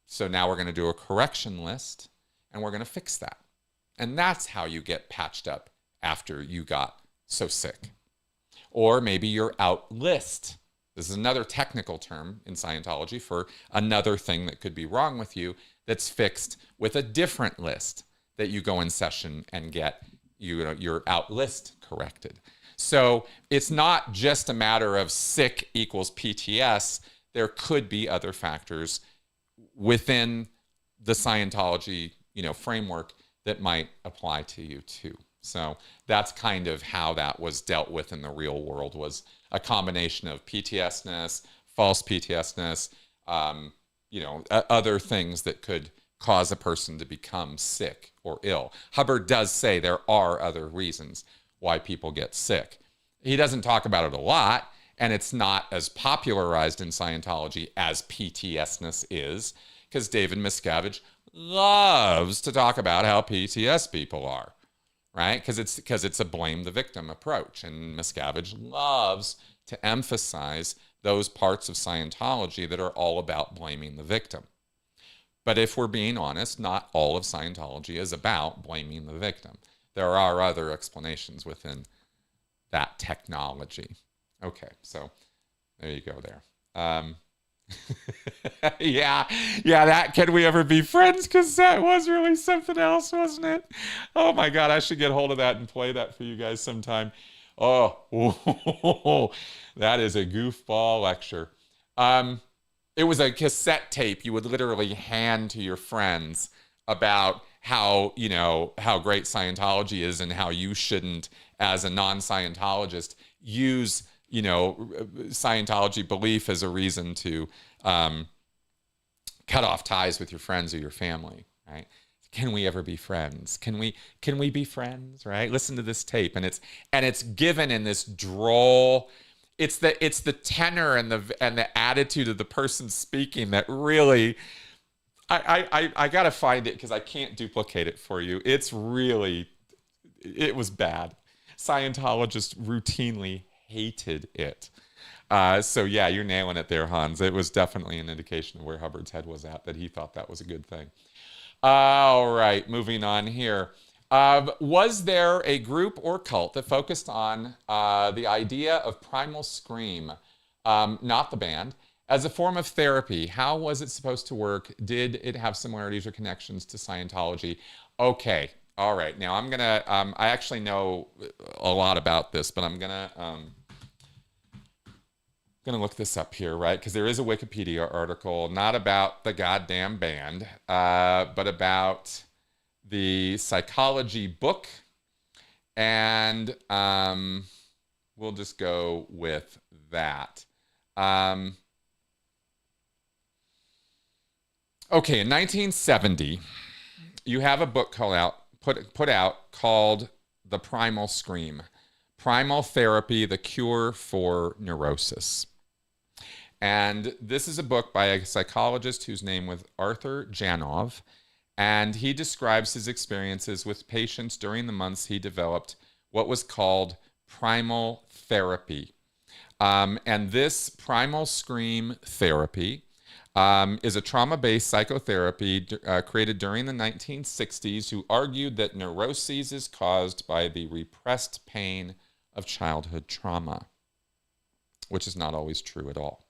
So now we're going to do a correction list and we're going to fix that. And that's how you get patched up after you got so sick. Or maybe you're out list. This is another technical term in Scientology for another thing that could be wrong with you that's fixed with a different list that you go in session and get your out list corrected. So it's not just a matter of sick equals PTS. There could be other factors within the Scientology, framework that might apply to you too. So that's kind of how that was dealt with in the real world, was a combination of PTSness, false PTSness, other things that could cause a person to become sick or ill. Hubbard does say there are other reasons why people get sick. He doesn't talk about it a lot, and it's not as popularized in Scientology as PTSness is, because David Miscavige loves to talk about how PTS people are, right? Because it's a blame the victim approach, and Miscavige loves to emphasize those parts of Scientology that are all about blaming the victim. But if we're being honest, not all of Scientology is about blaming the victim. There are other explanations within that technology. Okay, so there you go there. Yeah, that Can We Ever Be Friends? Because that was really something else, wasn't it? Oh my God, I should get hold of that and play that for you guys sometime. Oh, that is a goofball lecture. It was a cassette tape you would literally hand to your friends about how great Scientology is and how you shouldn't, as a non-Scientologist, use Scientology belief as a reason to cut off ties with your friends or your family, right? Can we ever be friends? Can we be friends, right? Listen to this tape, and it's given in this droll. It's the tenor and the attitude of the person speaking that really, I gotta find it because I can't duplicate it for you. It was bad. Scientologists routinely hated it. So yeah, you're nailing it there, Hans. It was definitely an indication of where Hubbard's head was at, that he thought that was a good thing. All right, moving on here. Was there a group or cult that focused on the idea of Primal Scream, not the band, as a form of therapy? How was it supposed to work? Did it have similarities or connections to Scientology? Okay, all right. Now I'm gonna, I actually know a lot about this, but I'm gonna look this up here, right? Because there is a Wikipedia article, not about the goddamn band, but about the psychology book, and we'll just go with that. Okay, in 1970, you have a book put out called The Primal Scream, Primal Therapy, The Cure for Neurosis. And this is a book by a psychologist whose name was Arthur Janov, and he describes his experiences with patients during the months he developed what was called primal therapy. And this primal scream therapy is a trauma-based psychotherapy created during the 1960s who argued that neuroses is caused by the repressed pain of childhood trauma, which is not always true at all.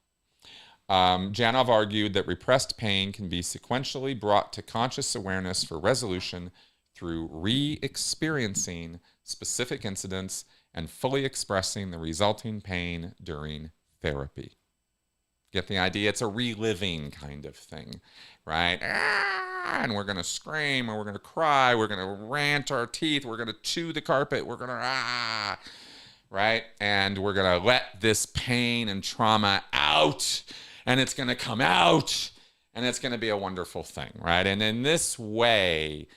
Janov argued that repressed pain can be sequentially brought to conscious awareness for resolution through re-experiencing specific incidents and fully expressing the resulting pain during therapy. Get the idea? It's a reliving kind of thing, right? And we're going to scream, or we're going to cry, we're going to rant our teeth, we're going to chew the carpet, we're going to, right? And we're going to let this pain and trauma out, and it's going to come out, and it's going to be a wonderful thing, right? And in this way,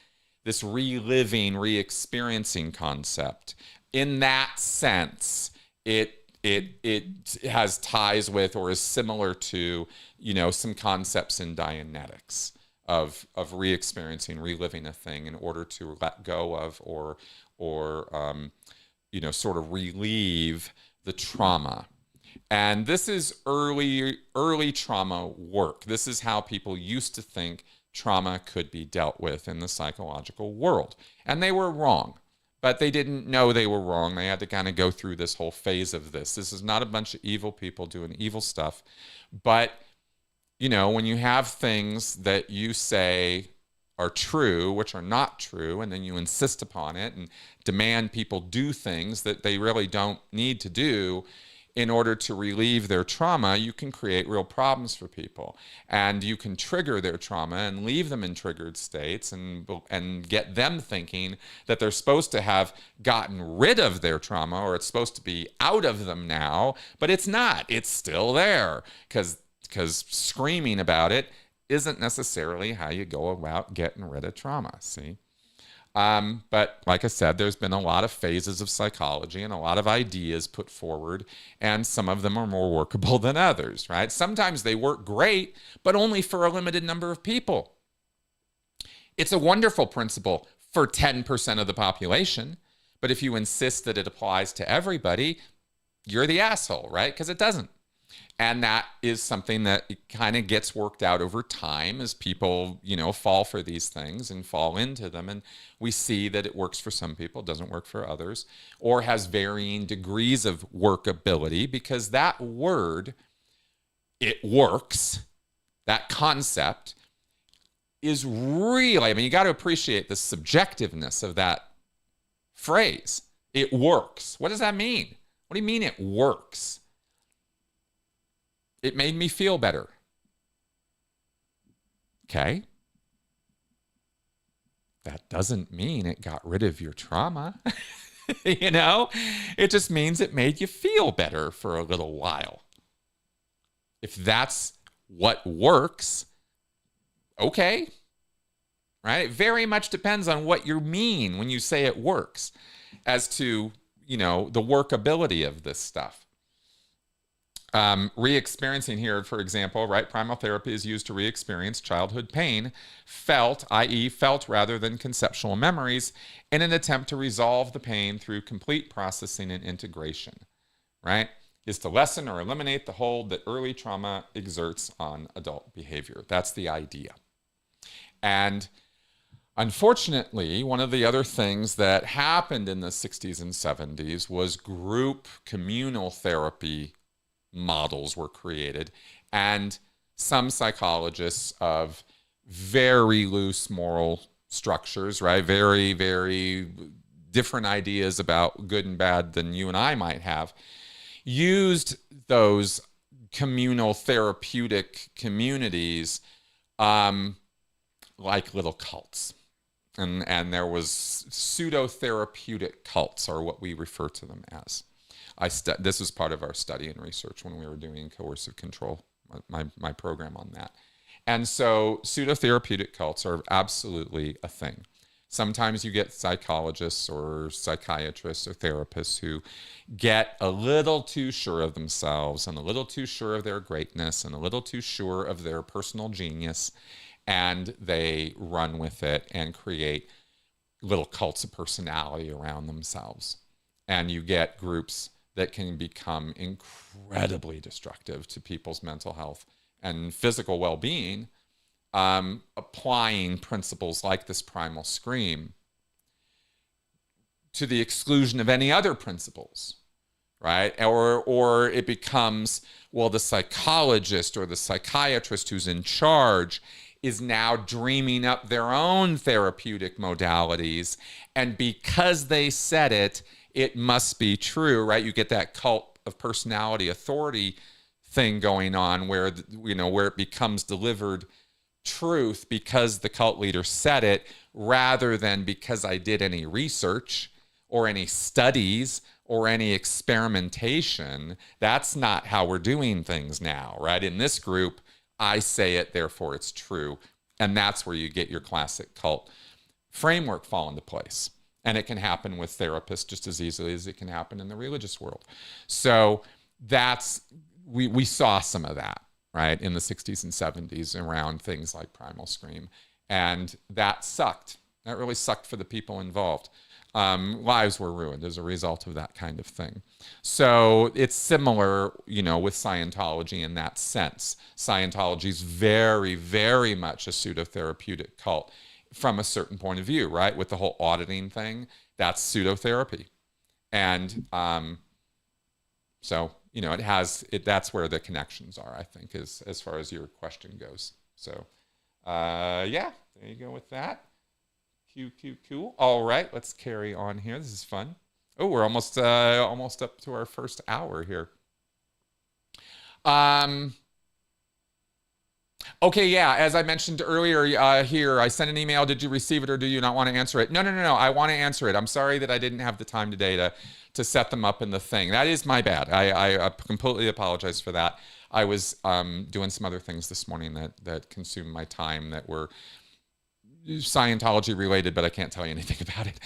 this reliving, re-experiencing concept, in that sense, it has ties with or is similar to, some concepts in Dianetics of re-experiencing, reliving a thing in order to let go of or sort of relieve the trauma. And this is early trauma work. This is how people used to think trauma could be dealt with in the psychological world. And they were wrong, but they didn't know they were wrong. They had to kind of go through this whole phase of this. This is not a bunch of evil people doing evil stuff. But, when you have things that you say are true, which are not true, and then you insist upon it and demand people do things that they really don't need to do in order to relieve their trauma, you can create real problems for people. And you can trigger their trauma and leave them in triggered states and get them thinking that they're supposed to have gotten rid of their trauma, or it's supposed to be out of them now, but it's not. It's still there, because screaming about it isn't necessarily how you go about getting rid of trauma, see? But like I said, there's been a lot of phases of psychology and a lot of ideas put forward, and some of them are more workable than others, right? Sometimes they work great, but only for a limited number of people. It's a wonderful principle for 10% of the population, but if you insist that it applies to everybody, you're the asshole, right? Because it doesn't. And that is something that kind of gets worked out over time as people, fall for these things and fall into them. And we see that it works for some people, doesn't work for others, or has varying degrees of workability, because that word, it works, that concept is really, you got to appreciate the subjectiveness of that phrase. It works. What does that mean? What do you mean it works? It made me feel better. Okay. That doesn't mean it got rid of your trauma. It just means it made you feel better for a little while. If that's what works, okay. Right? It very much depends on what you mean when you say it works as to, the workability of this stuff. Re-experiencing here, for example, right? Primal therapy is used to re-experience childhood pain, felt, i.e. felt rather than conceptual memories, in an attempt to resolve the pain through complete processing and integration, right? Is to lessen or eliminate the hold that early trauma exerts on adult behavior. That's the idea. And unfortunately, one of the other things that happened in the 60s and 70s was group communal therapy models were created, and some psychologists of very loose moral structures, right? Very, very different ideas about good and bad than you and I might have, used those communal therapeutic communities like little cults. And there was pseudotherapeutic cults, are what we refer to them as. This was part of our study and research when we were doing coercive control, my program on that. And so pseudotherapeutic cults are absolutely a thing. Sometimes you get psychologists or psychiatrists or therapists who get a little too sure of themselves and a little too sure of their greatness and a little too sure of their personal genius, and they run with it and create little cults of personality around themselves. And you get groups that can become incredibly destructive to people's mental health and physical well-being, applying principles like this primal scream to the exclusion of any other principles, right? Or it becomes, well, the psychologist or the psychiatrist who's in charge is now dreaming up their own therapeutic modalities, and because they said it, it must be true, right? You get that cult of personality authority thing going on where, where it becomes delivered truth because the cult leader said it, rather than because I did any research or any studies or any experimentation. That's not how we're doing things now, right? In this group, I say it, therefore it's true. And that's where you get your classic cult framework fall into place. And it can happen with therapists just as easily as it can happen in the religious world. So we saw some of that, right, in the 60s and 70s around things like Primal Scream. And that sucked. That really sucked for the people involved. Lives were ruined as a result of that kind of thing. So it's similar, with Scientology in that sense. Scientology is very, very much a pseudotherapeutic cult from a certain point of view, right? With the whole auditing thing, that's pseudotherapy. And so, that's where the connections are, I think, as far as your question goes. So, yeah, there you go with that. Cool. All right, let's carry on here. This is fun. Oh, we're almost up to our first hour here. Okay, yeah, as I mentioned earlier here, I sent an email. Did you receive it or do you not want to answer it? No. I want to answer it. I'm sorry that I didn't have the time today to set them up in the thing. That is my bad. I completely apologize for that. I was doing some other things this morning that consumed my time that were Scientology related, but I can't tell you anything about it.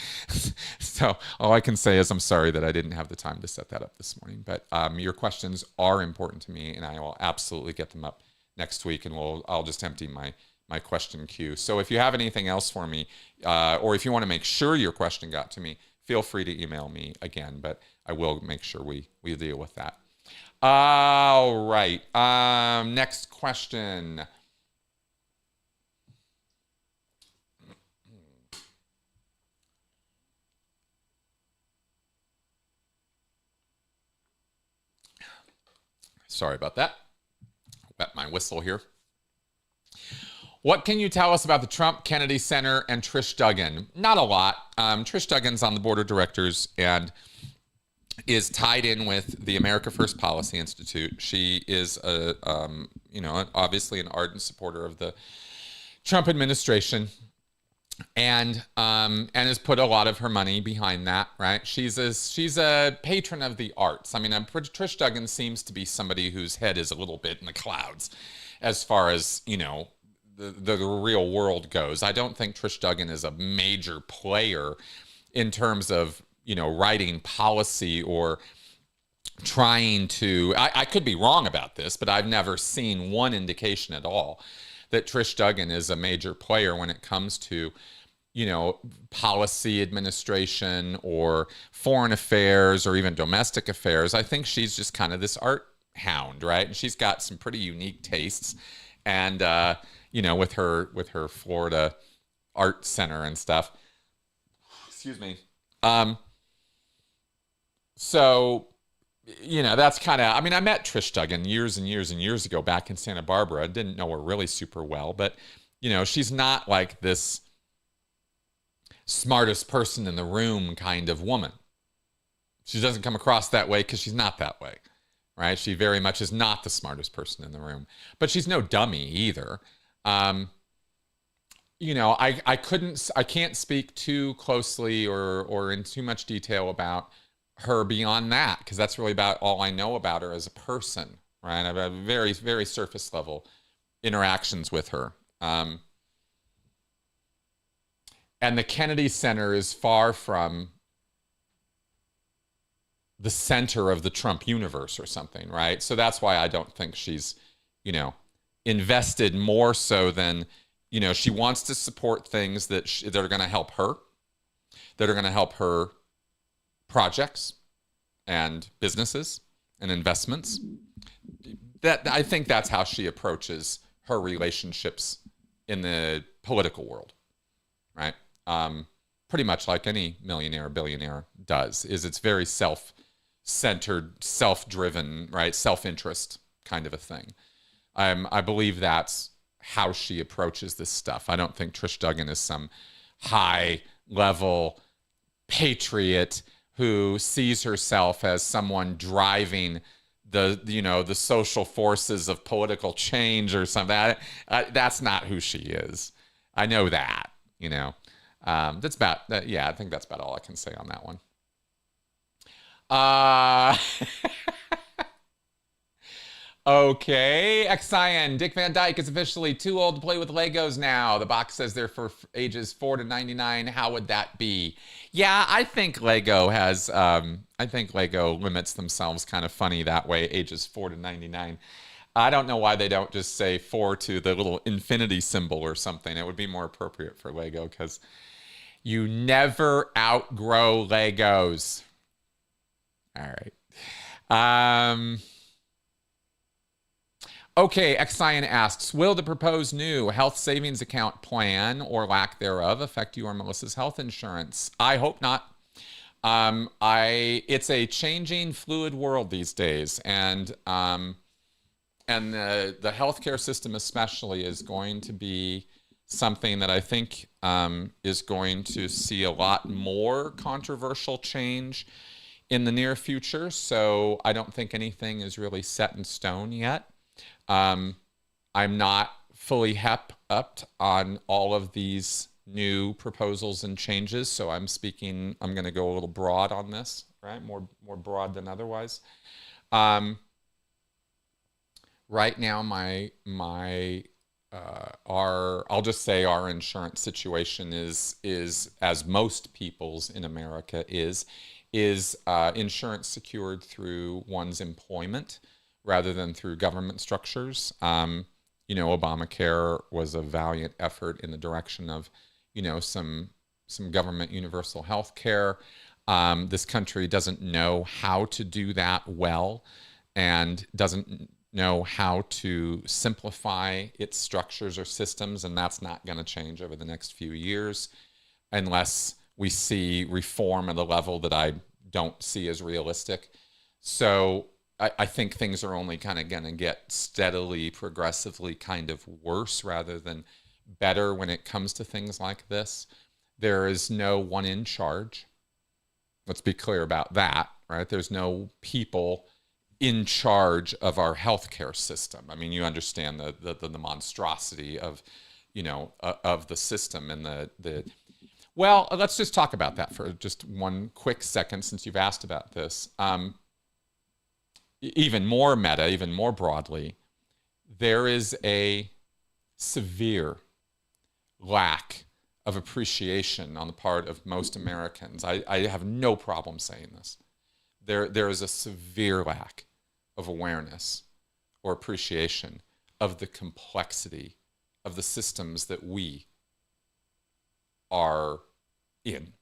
So all I can say is I'm sorry that I didn't have the time to set that up this morning. But your questions are important to me, and I will absolutely get them up next week, and I'll just empty my question queue. So if you have anything else for me, or if you want to make sure your question got to me, feel free to email me again, but I will make sure we deal with that. All right. Next question. Sorry about that. Wet my whistle here. What can you tell us about the Trump Kennedy Center and Trish Duggan? Not a lot. Trish Duggan's on the board of directors and is tied in with the America First Policy Institute. She is obviously an ardent supporter of the Trump administration, and has put a lot of her money behind that, right? She's a patron of the arts. I mean, Trish Duggan seems to be somebody whose head is a little bit in the clouds as far as, the real world goes. I don't think Trish Duggan is a major player in terms of, writing policy or trying to, I could be wrong about this, but I've never seen one indication at all that Trish Duggan is a major player when it comes to, policy administration or foreign affairs or even domestic affairs. I think she's just kind of this art hound, right? And she's got some pretty unique tastes. And, with her Florida art center and stuff. Excuse me. So, that's kind of, I met Trish Duggan years and years and years ago back in Santa Barbara. I didn't know her really super well, but, she's not like this smartest person in the room kind of woman. She doesn't come across that way because she's not that way, right? She very much is not the smartest person in the room, but she's no dummy either. I can't speak too closely or in too much detail about her beyond that, because that's really about all I know about her as a person, right? I've had very, very surface level interactions with her. And the Kennedy Center is far from the center of the Trump universe or something, right? So that's why I don't think she's, invested more so than, she wants to support things that are going to help her, that are going to help her projects and businesses and investments. I think that's how she approaches her relationships in the political world, right? Pretty much like any millionaire, billionaire does, is it's very self-centered, self-driven, right? Self-interest kind of a thing. I believe that's how she approaches this stuff. I don't think Trish Duggan is some high-level patriot who sees herself as someone driving the social forces of political change or something. That's not who she is. I know that, that's about, yeah, I think that's about all I can say on that one. Okay, XIN, Dick Van Dyke is officially too old to play with Legos now. The box says they're for ages 4 to 99. How would that be? Yeah, I think Lego limits themselves kind of funny that way, ages 4 to 99. I don't know why they don't just say 4 to the little infinity symbol or something. It would be more appropriate for Lego because you never outgrow Legos. All right. Okay, XIN asks, will the proposed new health savings account plan or lack thereof affect you or Melissa's health insurance? I hope not. It's a changing, fluid world these days, and the healthcare system especially is going to be something that I think is going to see a lot more controversial change in the near future. So I don't think anything is really set in stone yet. I'm not fully up on all of these new proposals and changes, so I'm going to go a little broad on this, right? More broad than otherwise. Right now, I'll just say our insurance situation is as most people's in America is insurance secured through one's employment rather than through government structures. Obamacare was a valiant effort in the direction of, some government universal health care. This country doesn't know how to do that well and doesn't know how to simplify its structures or systems, and that's not going to change over the next few years unless we see reform at a level that I don't see as realistic. So I think things are only kind of going to get steadily, progressively kind of worse rather than better when it comes to things like this. There is no one in charge. Let's be clear about that, right? There's no people in charge of our healthcare system. I mean, you understand the monstrosity of, of the system and the. Well, let's just talk about that for just one quick second since you've asked about this. Even more meta, even more broadly, there is a severe lack of appreciation on the part of most Americans. I have no problem saying this. There is a severe lack of awareness or appreciation of the complexity of the systems that we are in.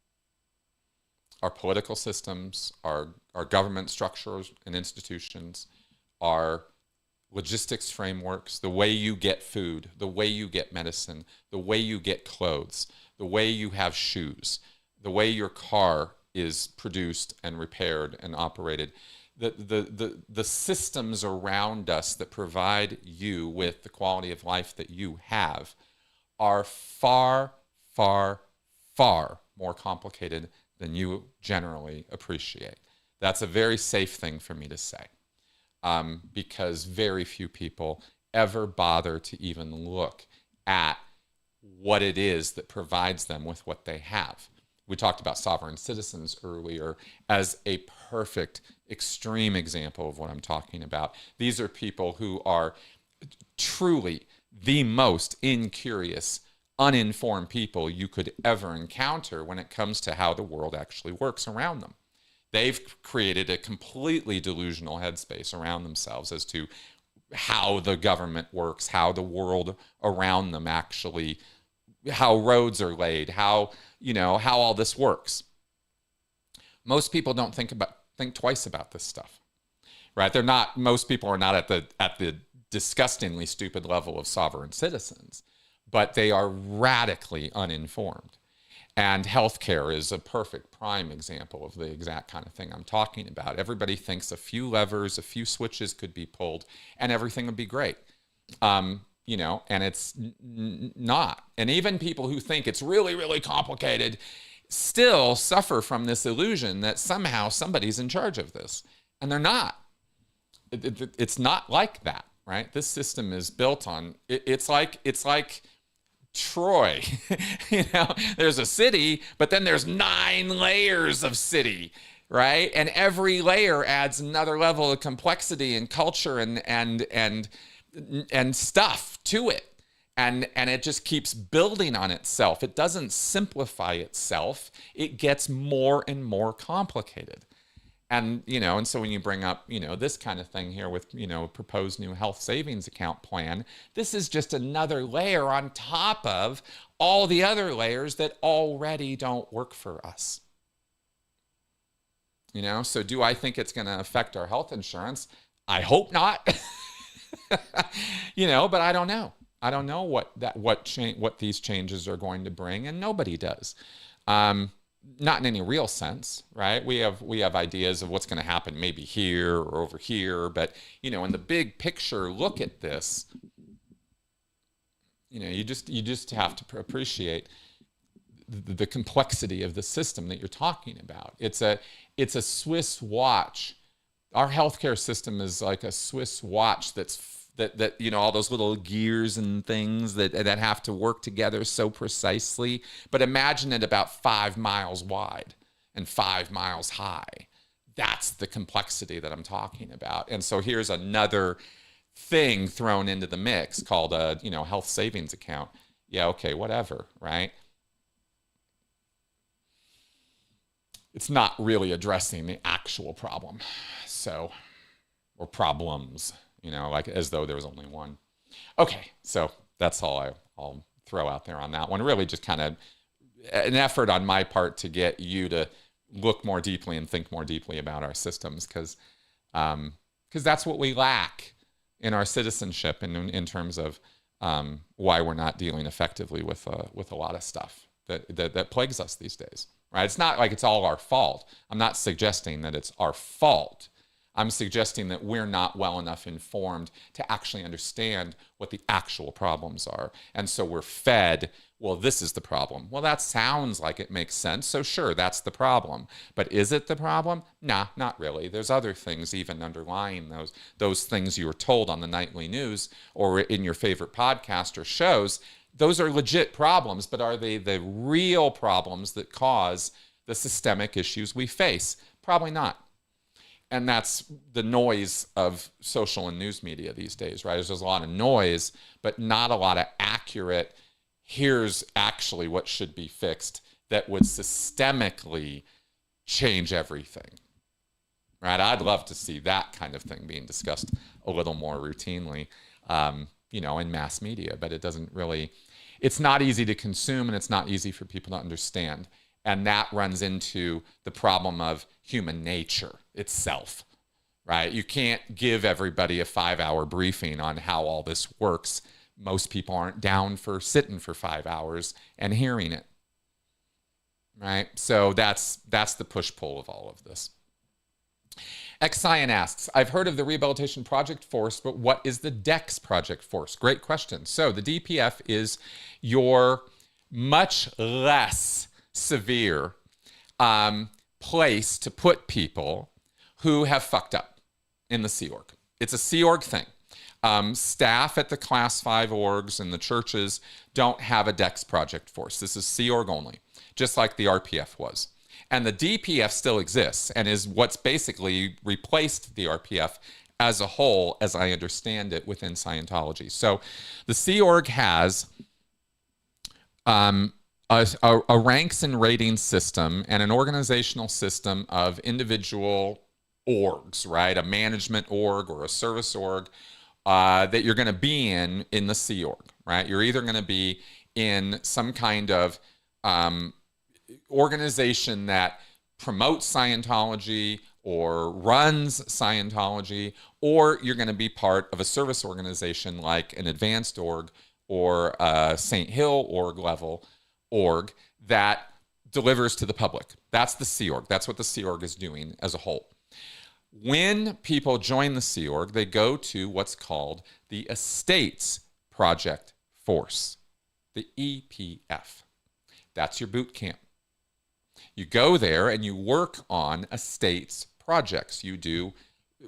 Our political systems, our government structures and institutions, our logistics frameworks, the way you get food, the way you get medicine, the way you get clothes, the way you have shoes, the way your car is produced and repaired and operated. The systems around us that provide you with the quality of life that you have are far, far, far more complicated than you generally appreciate. That's a very safe thing for me to say, because very few people ever bother to even look at what it is that provides them with what they have. We talked about sovereign citizens earlier as a perfect, extreme example of what I'm talking about. These are people who are truly the most incurious, uninformed people you could ever encounter when it comes to how the world actually works around them. They've created a completely delusional headspace around themselves as to how the government works, how the world around them actually, how roads are laid, how all this works. Most people don't think twice about this stuff. right? They're not, most people are not at the disgustingly stupid level of sovereign citizens, but they are radically uninformed. And healthcare is a perfect prime example of the exact kind of thing I'm talking about. Everybody thinks a few levers, a few switches could be pulled, and everything would be great. You know, and it's not. And even people who think it's really, really complicated still suffer from this illusion that somehow somebody's in charge of this. And they're not. It's not like that, right? This system is built on, it's like Troy. You know, there's a city, but then there's 9 layers of city, right? And every layer adds another level of complexity and culture and stuff to it. And it just keeps building on itself. It doesn't simplify itself. It gets more and more complicated. And, you know, and so when you bring up, you know, this kind of thing here with, you know, proposed new health savings account plan, this is just another layer on top of all the other layers that already don't work for us. You know, so do I think it's going to affect our health insurance? I hope not. You know, but I don't know. I don't know what these changes are going to bring, and nobody does. Not in any real sense, right? We have ideas of what's going to happen maybe here or over here, but you know, in the big picture, look at this. You know, you just have to appreciate the complexity of the system that you're talking about. It's a Swiss watch. Our healthcare system is like a Swiss watch that you know, all those little gears and things that have to work together so precisely. But imagine it about 5 miles wide and 5 miles high. That's the complexity that I'm talking about. And so here's another thing thrown into the mix called a, you know, health savings account. Yeah, okay, whatever, right? It's not really addressing the actual problem. So, or problems. You know, like as though there was only one. Okay, so that's all I'll throw out there on that one. Really just kind of an effort on my part to get you to look more deeply and think more deeply about our systems, because that's what we lack in our citizenship and in terms of why we're not dealing effectively with a lot of stuff that plagues us these days. Right? It's not like it's all our fault. I'm not suggesting that it's our fault. I'm suggesting that we're not well enough informed to actually understand what the actual problems are. And so we're fed, well, this is the problem. Well, that sounds like it makes sense. So sure, that's the problem. But is it the problem? Nah, not really. There's other things even underlying those things you were told on the nightly news or in your favorite podcast or shows. Those are legit problems, but are they the real problems that cause the systemic issues we face? Probably not. And that's the noise of social and news media these days, right? There's a lot of noise, but not a lot of accurate, here's actually what should be fixed that would systemically change everything, right? I'd love to see that kind of thing being discussed a little more routinely, you know, in mass media, but it doesn't really, it's not easy to consume and it's not easy for people to understand. And that runs into the problem of human nature itself, right? You can't give everybody a 5-hour briefing on how all this works. Most people aren't down for sitting for 5 hours and hearing it, right? So that's the push-pull of all of this. Xian asks, I've heard of the Rehabilitation Project Force, but what is the DEX Project Force? Great question. So the DPF is your much less severe place to put people who have fucked up in the Sea Org. It's a Sea Org thing. Staff at the Class 5 orgs and the churches don't have a DEX Project Force. This is Sea Org only, just like the RPF was. And the DPF still exists and is what's basically replaced the RPF as a whole, as I understand it, within Scientology. So the Sea Org has a ranks and rating system and an organizational system of individual orgs, right? A management org or a service org that you're going to be in the Sea Org, right? You're either going to be in some kind of organization that promotes Scientology or runs Scientology, or you're going to be part of a service organization like an advanced org or a St. Hill org level org that delivers to the public. That's the Sea Org. That's what the Sea Org is doing as a whole. When people join the Sea Org, they go to what's called the Estates Project Force, the EPF. That's your boot camp. You go there and you work on estates projects. You do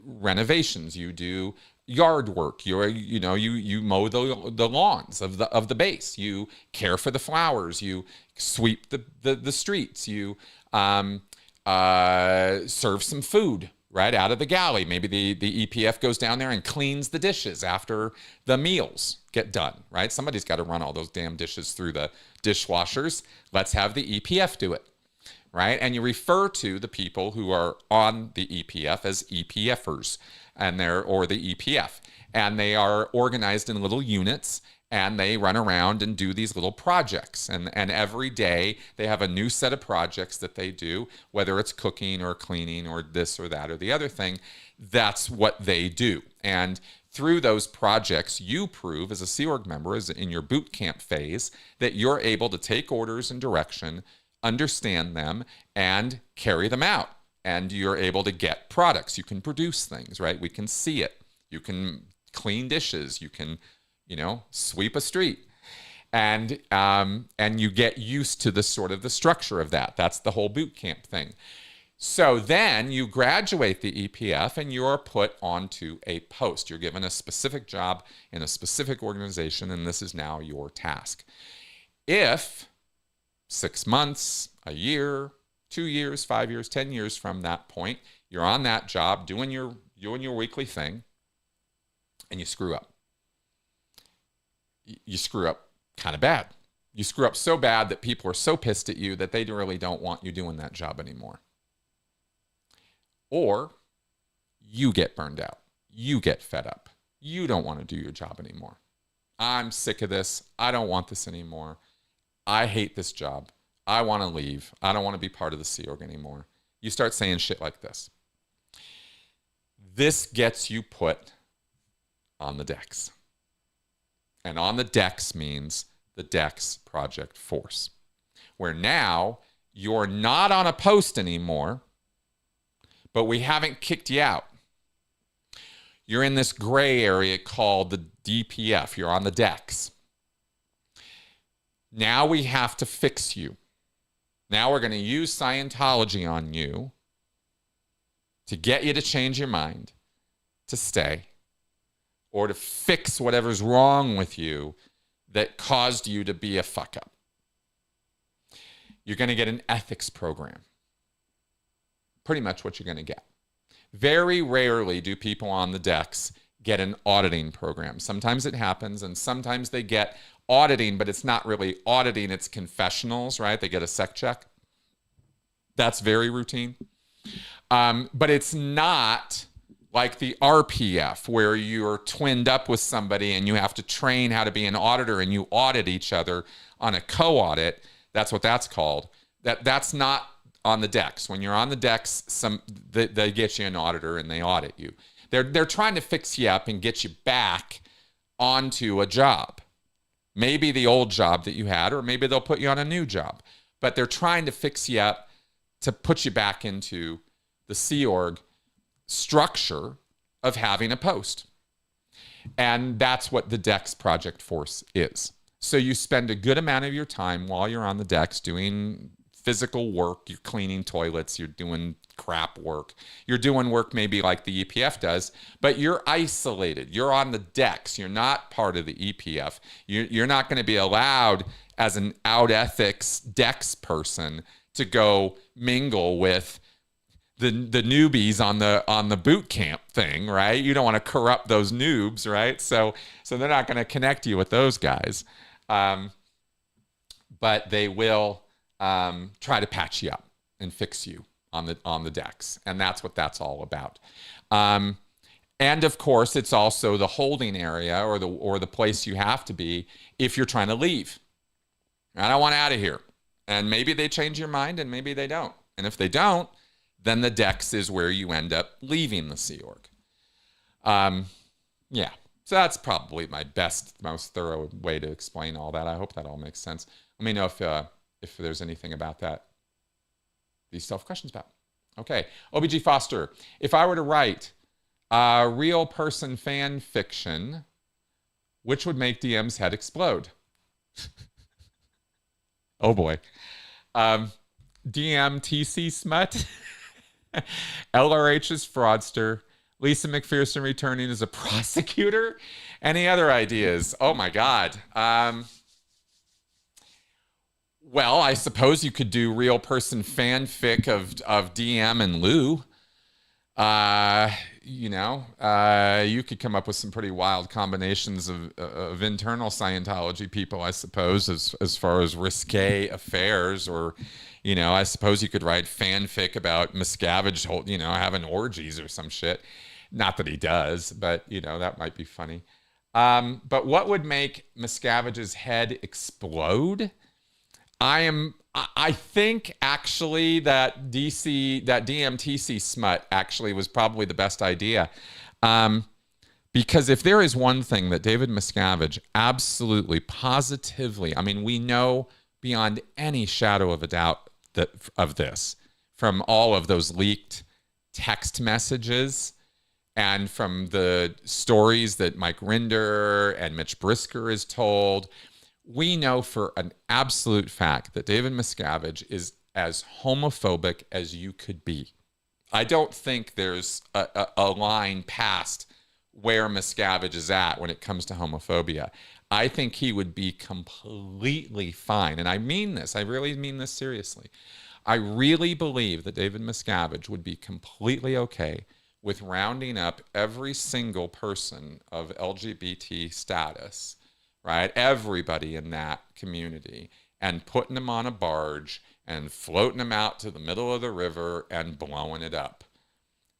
renovations. You do yard work. You mow the lawns of the base. You care for the flowers. You sweep the streets. You serve some food right out of the galley. Maybe the EPF goes down there and cleans the dishes after the meals get done, right? Somebody's got to run all those damn dishes through the dishwashers. Let's have the EPF do it, right? And you refer to the people who are on the EPF as EPFers, or the EPF. And they are organized in little units, and they run around and do these little projects. And every day they have a new set of projects that they do, whether it's cooking or cleaning or this or that or the other thing. That's what they do. And through those projects, you prove as a Sea Org member, as in your boot camp phase, that you're able to take orders and direction, understand them, and carry them out. And you're able to get products. You can produce things, right? We can see it. You can clean dishes. You can sweep a street, and you get used to the structure of that. That's the whole boot camp thing. So then you graduate the EPF and you're put onto a post. You're given a specific job in a specific organization, and this is now your task. If 6 months, a year, 2 years, 5 years, 10 years from that point, you're on that job doing your weekly thing, and you screw up. You screw up kind of bad. You screw up so bad that people are so pissed at you that they really don't want you doing that job anymore. Or you get burned out. You get fed up. You don't want to do your job anymore. I'm sick of this. I don't want this anymore. I hate this job. I want to leave. I don't want to be part of the Sea Org anymore. You start saying shit like this. This gets you put on the decks. And on the decks means the Decks Project Force, where now you're not on a post anymore, but we haven't kicked you out. You're in this gray area called the DPF. You're on the decks. Now we have to fix you. Now we're going to use Scientology on you to get you to change your mind, to stay, or to fix whatever's wrong with you that caused you to be a fuck up. You're going to get an ethics program. Pretty much what you're going to get. Very rarely do people on the decks get an auditing program. Sometimes it happens, and sometimes they get auditing, but it's not really auditing, it's confessionals, right? They get a sec check. That's very routine. But it's not like the RPF, where you're twinned up with somebody and you have to train how to be an auditor and you audit each other on a co-audit. That's what that's called. That's not on the decks. When you're on the decks, they get you an auditor and they audit you. They're trying to fix you up and get you back onto a job. Maybe the old job that you had, or maybe they'll put you on a new job. But they're trying to fix you up to put you back into the Sea Org structure of having a post. And that's what the Decks Project Force is. So you spend a good amount of your time while you're on the decks doing physical work. You're cleaning toilets, you're doing crap work, you're doing work maybe like the EPF does, but you're isolated. You're on the decks. You're not part of the EPF. You're not going to be allowed as an out ethics decks person to go mingle with the newbies on the boot camp thing, right? You don't want to corrupt those noobs, right? So they're not going to connect you with those guys, but they will try to patch you up and fix you on the decks, and that's what that's all about. And of course, it's also the holding area or the place you have to be if you're trying to leave. I don't want out of here, and maybe they change your mind, and maybe they don't. And if they don't, then the Dex is where you end up leaving the Sea Org. Yeah, so that's probably my best, most thorough way to explain all that. I hope that all makes sense. Let me know if there's anything about that you still have questions about. Okay, OBG Foster. If I were to write real person fan fiction, which would make DM's head explode? Oh boy. DM TC Smut. LRH's Fraudster. Lisa McPherson returning as a prosecutor. Any other ideas? Oh my God. Well, I suppose you could do real person fanfic of DM and Lou. You could come up with some pretty wild combinations of internal Scientology people, I suppose, as far as risque affairs, or, I suppose you could write fanfic about Miscavige, having orgies or some shit. Not that he does, but, that might be funny. But what would make Miscavige's head explode? I think actually that DMTC smut actually was probably the best idea. Because if there is one thing that David Miscavige absolutely, positively, we know beyond any shadow of a doubt of this, from all of those leaked text messages and from the stories that Mike Rinder and Mitch Brisker has told, we know for an absolute fact that David Miscavige is as homophobic as you could be. I don't think there's a line past where Miscavige is at when it comes to homophobia. I think he would be completely fine. And I mean this. I really mean this seriously. I really believe that David Miscavige would be completely okay with rounding up every single person of LGBT status, right? Everybody in that community, and putting them on a barge and floating them out to the middle of the river and blowing it up,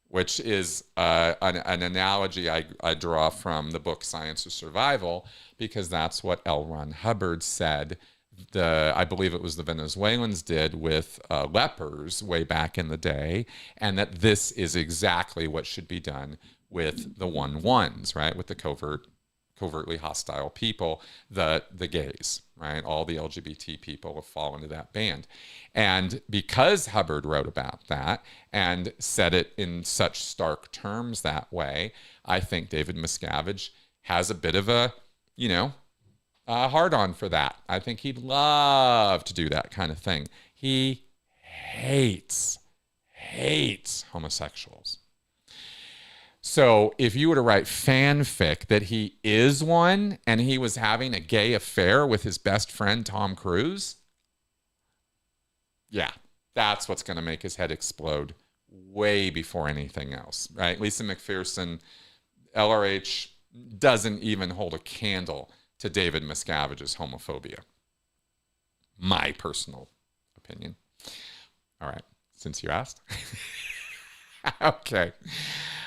which is an analogy I draw from the book Science of Survival, because that's what L. Ron Hubbard said. I believe it was the Venezuelans did with lepers way back in the day, and that this is exactly what should be done with the ones, right? With the covertly hostile people, the gays, right? All the LGBT people have fallen into that band. And because Hubbard wrote about that and said it in such stark terms that way, I think David Miscavige has a bit of a, hard-on for that. I think he'd love to do that kind of thing. He hates homosexuals. So if you were to write fanfic that he is one and he was having a gay affair with his best friend Tom Cruise, yeah, that's what's going to make his head explode way before anything else, right? Lisa McPherson, LRH, doesn't even hold a candle to David Miscavige's homophobia. My personal opinion. All right, since you asked. Okay.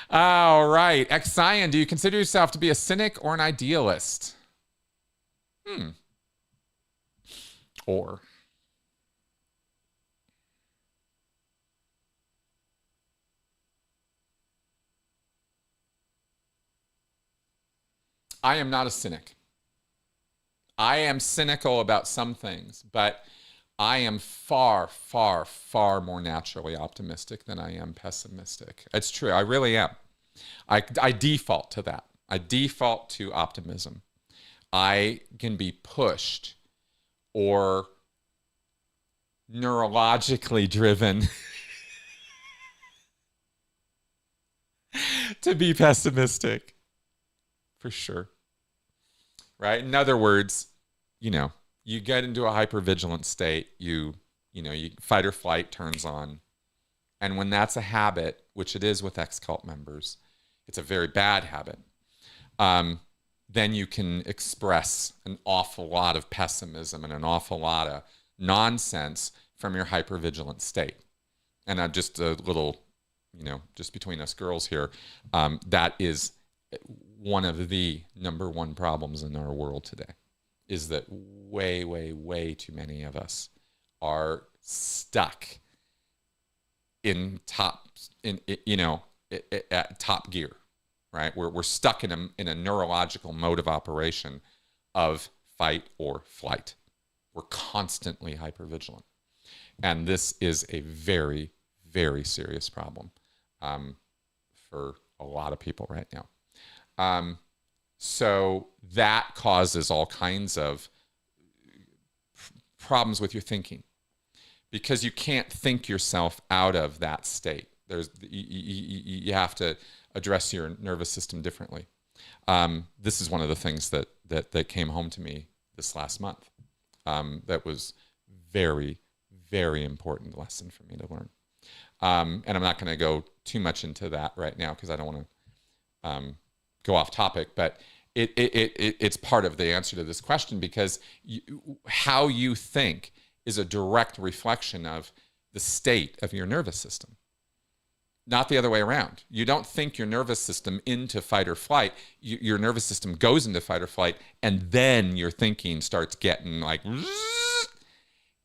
All right. Xion, do you consider yourself to be a cynic or an idealist? Or. I am not a cynic. I am cynical about some things, but I am far, far, far more naturally optimistic than I am pessimistic. It's true. I really am. I default to that. I default to optimism. I can be pushed or neurologically driven to be pessimistic, for sure. Right? In other words, you get into a hypervigilant state, you fight or flight turns on. And when that's a habit, which it is with ex-cult members, it's a very bad habit, then you can express an awful lot of pessimism and an awful lot of nonsense from your hypervigilant state. And just a little, just between us girls here, that is one of the number one problems in our world today, is that way, way, way too many of us are stuck in top, at top gear, right? We're stuck in a neurological mode of operation of fight or flight. We're constantly hypervigilant. And this is a very, very serious problem for a lot of people right now. So that causes all kinds of problems with your thinking, because you can't think yourself out of that state. You have to address your nervous system differently. This is one of the things that came home to me this last month. That was very, very important lesson for me to learn. And I'm not going to go too much into that right now because I don't want to go off topic, but it's part of the answer to this question, because how you think is a direct reflection of the state of your nervous system, not the other way around. You don't think your nervous system into fight or flight. Your nervous system goes into fight or flight, and then your thinking starts getting like,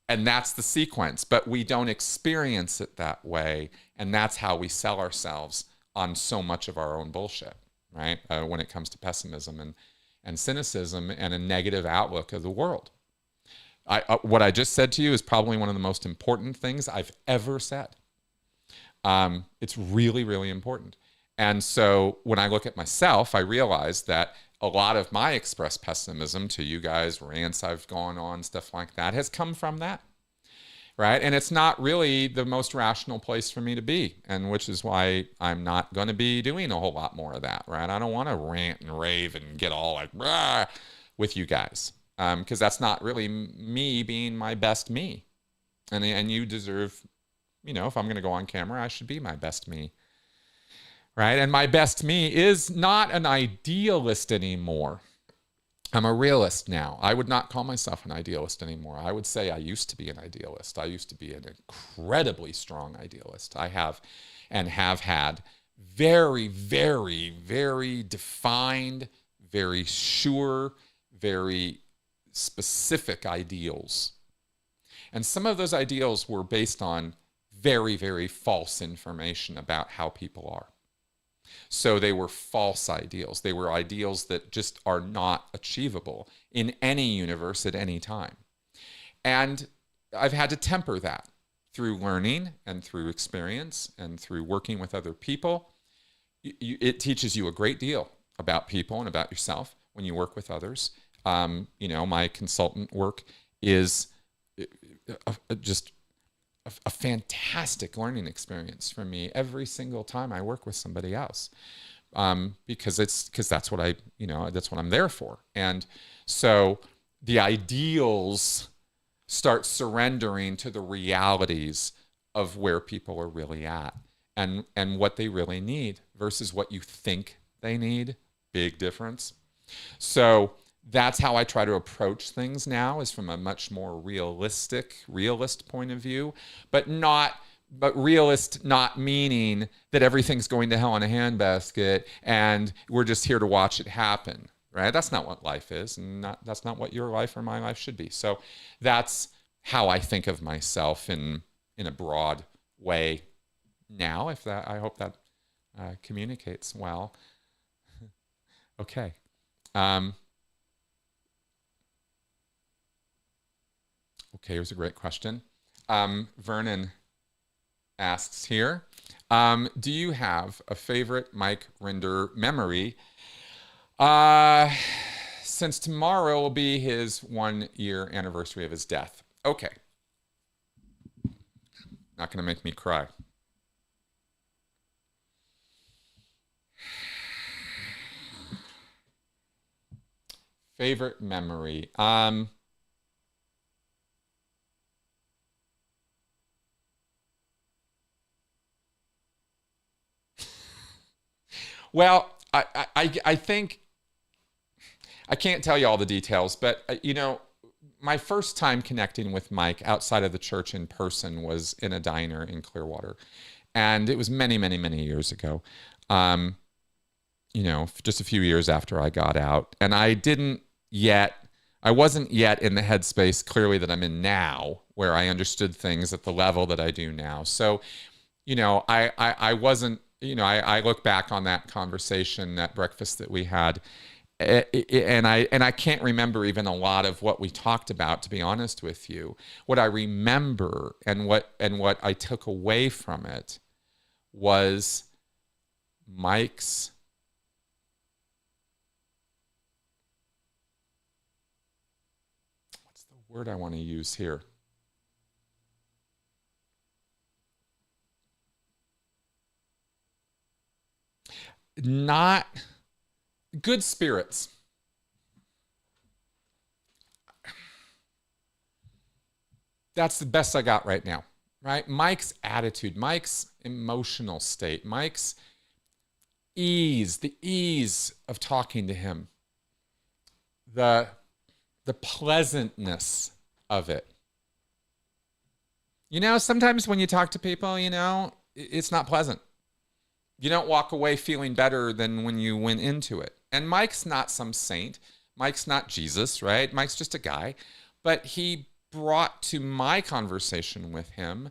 and that's the sequence. But we don't experience it that way, and that's how we sell ourselves on so much of our own bullshit, right? When it comes to pessimism and cynicism and a negative outlook of the world. What I just said to you is probably one of the most important things I've ever said. It's really, really important. And so when I look at myself, I realize that a lot of my expressed pessimism to you guys, rants I've gone on, stuff like that, has come from that, right? And it's not really the most rational place for me to be, and which is why I'm not going to be doing a whole lot more of that, right? I don't want to rant and rave and get all like, rah, with you guys, because that's not really me being my best me. And you deserve, if I'm going to go on camera, I should be my best me, right? And my best me is not an idealist anymore. I'm a realist now. I would not call myself an idealist anymore. I would say I used to be an idealist. I used to be an incredibly strong idealist. I have had very, very, very defined, very sure, very specific ideals. And some of those ideals were based on very, very false information about how people are. So they were false ideals. They were ideals that just are not achievable in any universe at any time. And I've had to temper that through learning and through experience and through working with other people. It teaches you a great deal about people and about yourself when you work with others. My consultant work is just a fantastic learning experience for me every single time I work with somebody else, because that's what that's what I'm there for. And so the ideals start surrendering to the realities of where people are really at and what they really need versus what you think they need. Big difference. So that's how I try to approach things now, is from a much more realist point of view, but realist not meaning that everything's going to hell in a handbasket and we're just here to watch it happen, right? That's not what life is, and that's not what your life or my life should be. So that's how I think of myself in a broad way now. I hope that communicates well. Okay. Okay, here's a great question. Vernon asks here, do you have a favorite Mike Rinder memory? Since tomorrow will be his 1-year anniversary of his death. Okay. Not going to make me cry. Favorite memory. Well, I think, I can't tell you all the details, but, my first time connecting with Mike outside of the church in person was in a diner in Clearwater. And it was many, many, many years ago, just a few years after I got out. And I wasn't yet in the headspace clearly that I'm in now, where I understood things at the level that I do now. So I wasn't, I look back on that conversation, that breakfast that we had, and I can't remember even a lot of what we talked about, to be honest with you. What I remember and what I took away from it was Mike's what's the word I want to use here? Not good spirits. That's the best I got right now, right? Mike's attitude, Mike's emotional state, Mike's ease, the ease of talking to him, the pleasantness of it. Sometimes when you talk to people, it's not pleasant. You don't walk away feeling better than when you went into it. And Mike's not some saint. Mike's not Jesus, right? Mike's just a guy. But he brought to my conversation with him,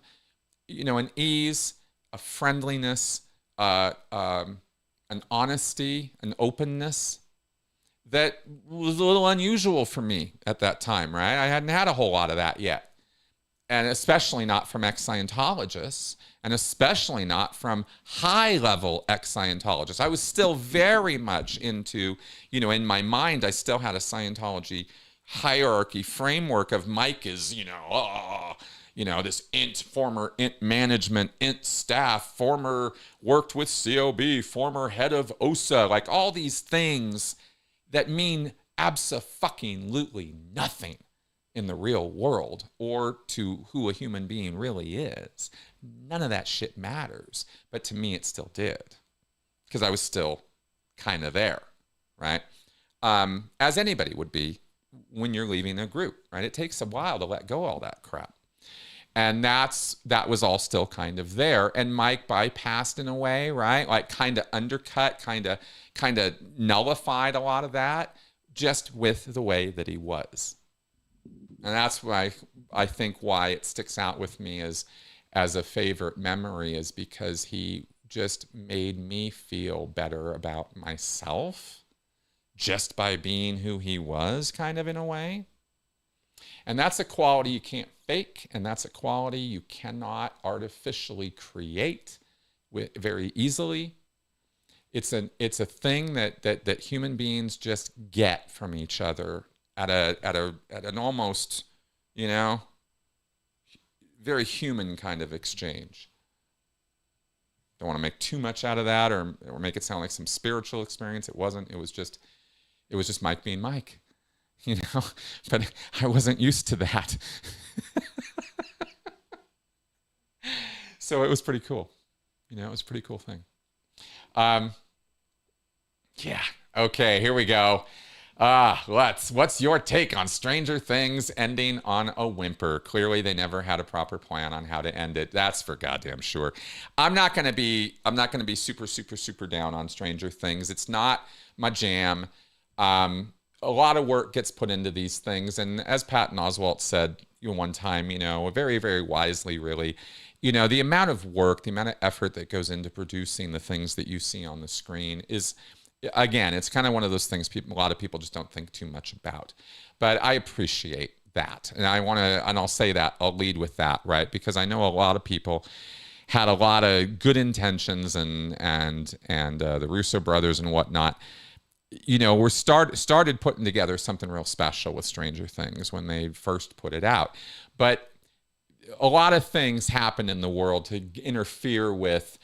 an ease, a friendliness, an honesty, an openness that was a little unusual for me at that time, right? I hadn't had a whole lot of that yet. And especially not from ex-Scientologists, and especially not from high-level ex-Scientologists. I was still very much into, in my mind, I still had a Scientology hierarchy framework of Mike is, this former int management, int staff, former worked with COB, former head of OSA, like all these things that mean abso-fucking-lutely nothing in the real world or to who a human being really is. None of that shit matters. But to me, it still did, because I was still kind of there, right? As anybody would be when you're leaving a group, right? It takes a while to let go of all that crap. And that was all still kind of there. And Mike bypassed in a way, right? Like kind of undercut, kind of nullified a lot of that just with the way that he was. And that's why I think why it sticks out with me as a favorite memory, is because he just made me feel better about myself just by being who he was, kind of in a way. And that's a quality you can't fake, and that's a quality you cannot artificially create very easily. It's a thing that human beings just get from each other at an almost, very human kind of exchange. Don't want to make too much out of that or make it sound like some spiritual experience. It wasn't. It was just Mike being Mike, but I wasn't used to that. So it was pretty cool. It was a pretty cool thing. Yeah. Okay, here we go. What's your take on Stranger Things ending on a whimper? Clearly they never had a proper plan on how to end it. That's for goddamn sure. I'm not going to be super, super, super down on Stranger Things. It's not my jam. A lot of work gets put into these things. And as Patton Oswalt said one time, very, very wisely, really, the amount of work, the amount of effort that goes into producing the things that you see on the screen is, again, it's kind of one of those things a lot of people just don't think too much about. But I appreciate that. And I'll say that, I'll lead with that, right? Because I know a lot of people had a lot of good intentions and the Russo brothers and whatnot, were started putting together something real special with Stranger Things when they first put it out. But a lot of things happen in the world to interfere with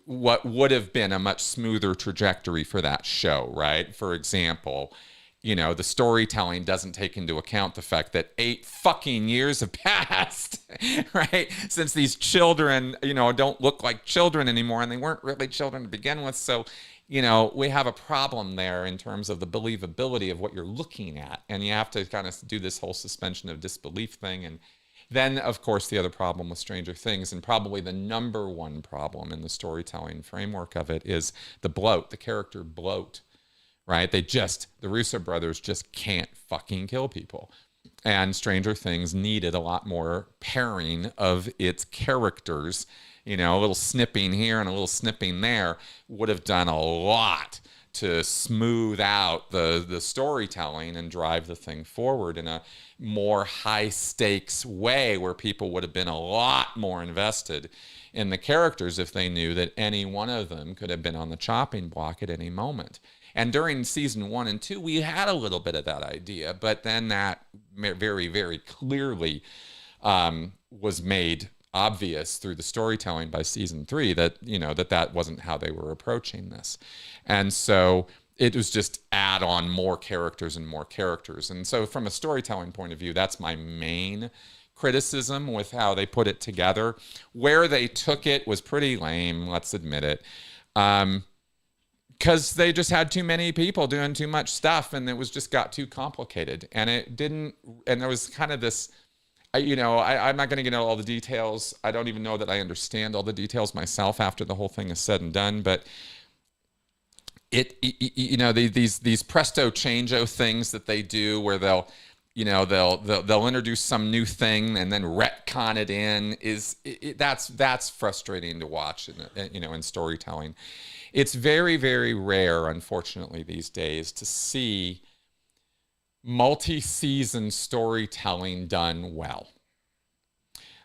what would have been a much smoother trajectory for that show, right? For example, the storytelling doesn't take into account the fact that 8 fucking years have passed, right? Since these children, don't look like children anymore, and they weren't really children to begin with. So, we have a problem there in terms of the believability of what you're looking at. And you have to kind of do this whole suspension of disbelief thing. And then, of course, the other problem with Stranger Things, and probably the number one problem in the storytelling framework of it, is the bloat, the character bloat, right? The Russo brothers just can't fucking kill people. And Stranger Things needed a lot more pairing of its characters. You know, a little snipping here and a little snipping there would have done a lot to smooth out the storytelling and drive the thing forward in a more high stakes way, where people would have been a lot more invested in the characters if they knew that any one of them could have been on the chopping block at any moment. And during season 1 and 2, we had a little bit of that idea, but then that very, very clearly was made obvious through the storytelling by season 3 that, you know, that wasn't how they were approaching this. And so it was just add on more characters and more characters. And so from a storytelling point of view, that's my main criticism with how they put it together. Where they took it was pretty lame, let's admit it. Because they just had too many people doing too much stuff, and it was just got too complicated. And it didn't, and there was kind of this, I'm not going to get into all the details. I don't even know that I understand all the details myself after the whole thing is said and done. But these presto changeo things that they do, where they'll introduce some new thing and then retcon it in, that's frustrating to watch in storytelling. It's very, very rare, unfortunately, these days to see multi-season storytelling done well.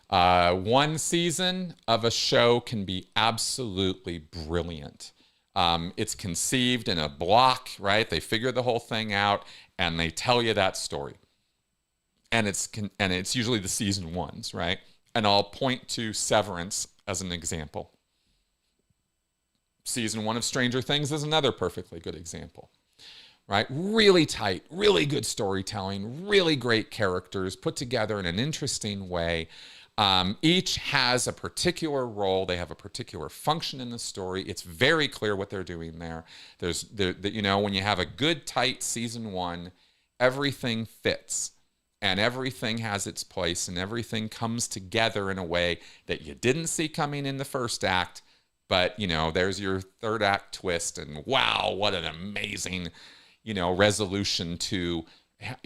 One season of a show can be absolutely brilliant. It's conceived in a block, right? They figure the whole thing out and they tell you that story. And it's usually the season 1s, right? And I'll point to Severance as an example. Season 1 of Stranger Things is another perfectly good example, right? Really tight, really good storytelling, really great characters put together in an interesting way. Each has a particular role. They have a particular function in the story. It's very clear what they're doing there. When you have a good, tight season 1, everything fits and everything has its place and everything comes together in a way that you didn't see coming in the first act. But, there's your third act twist, and wow, what an amazing, resolution to,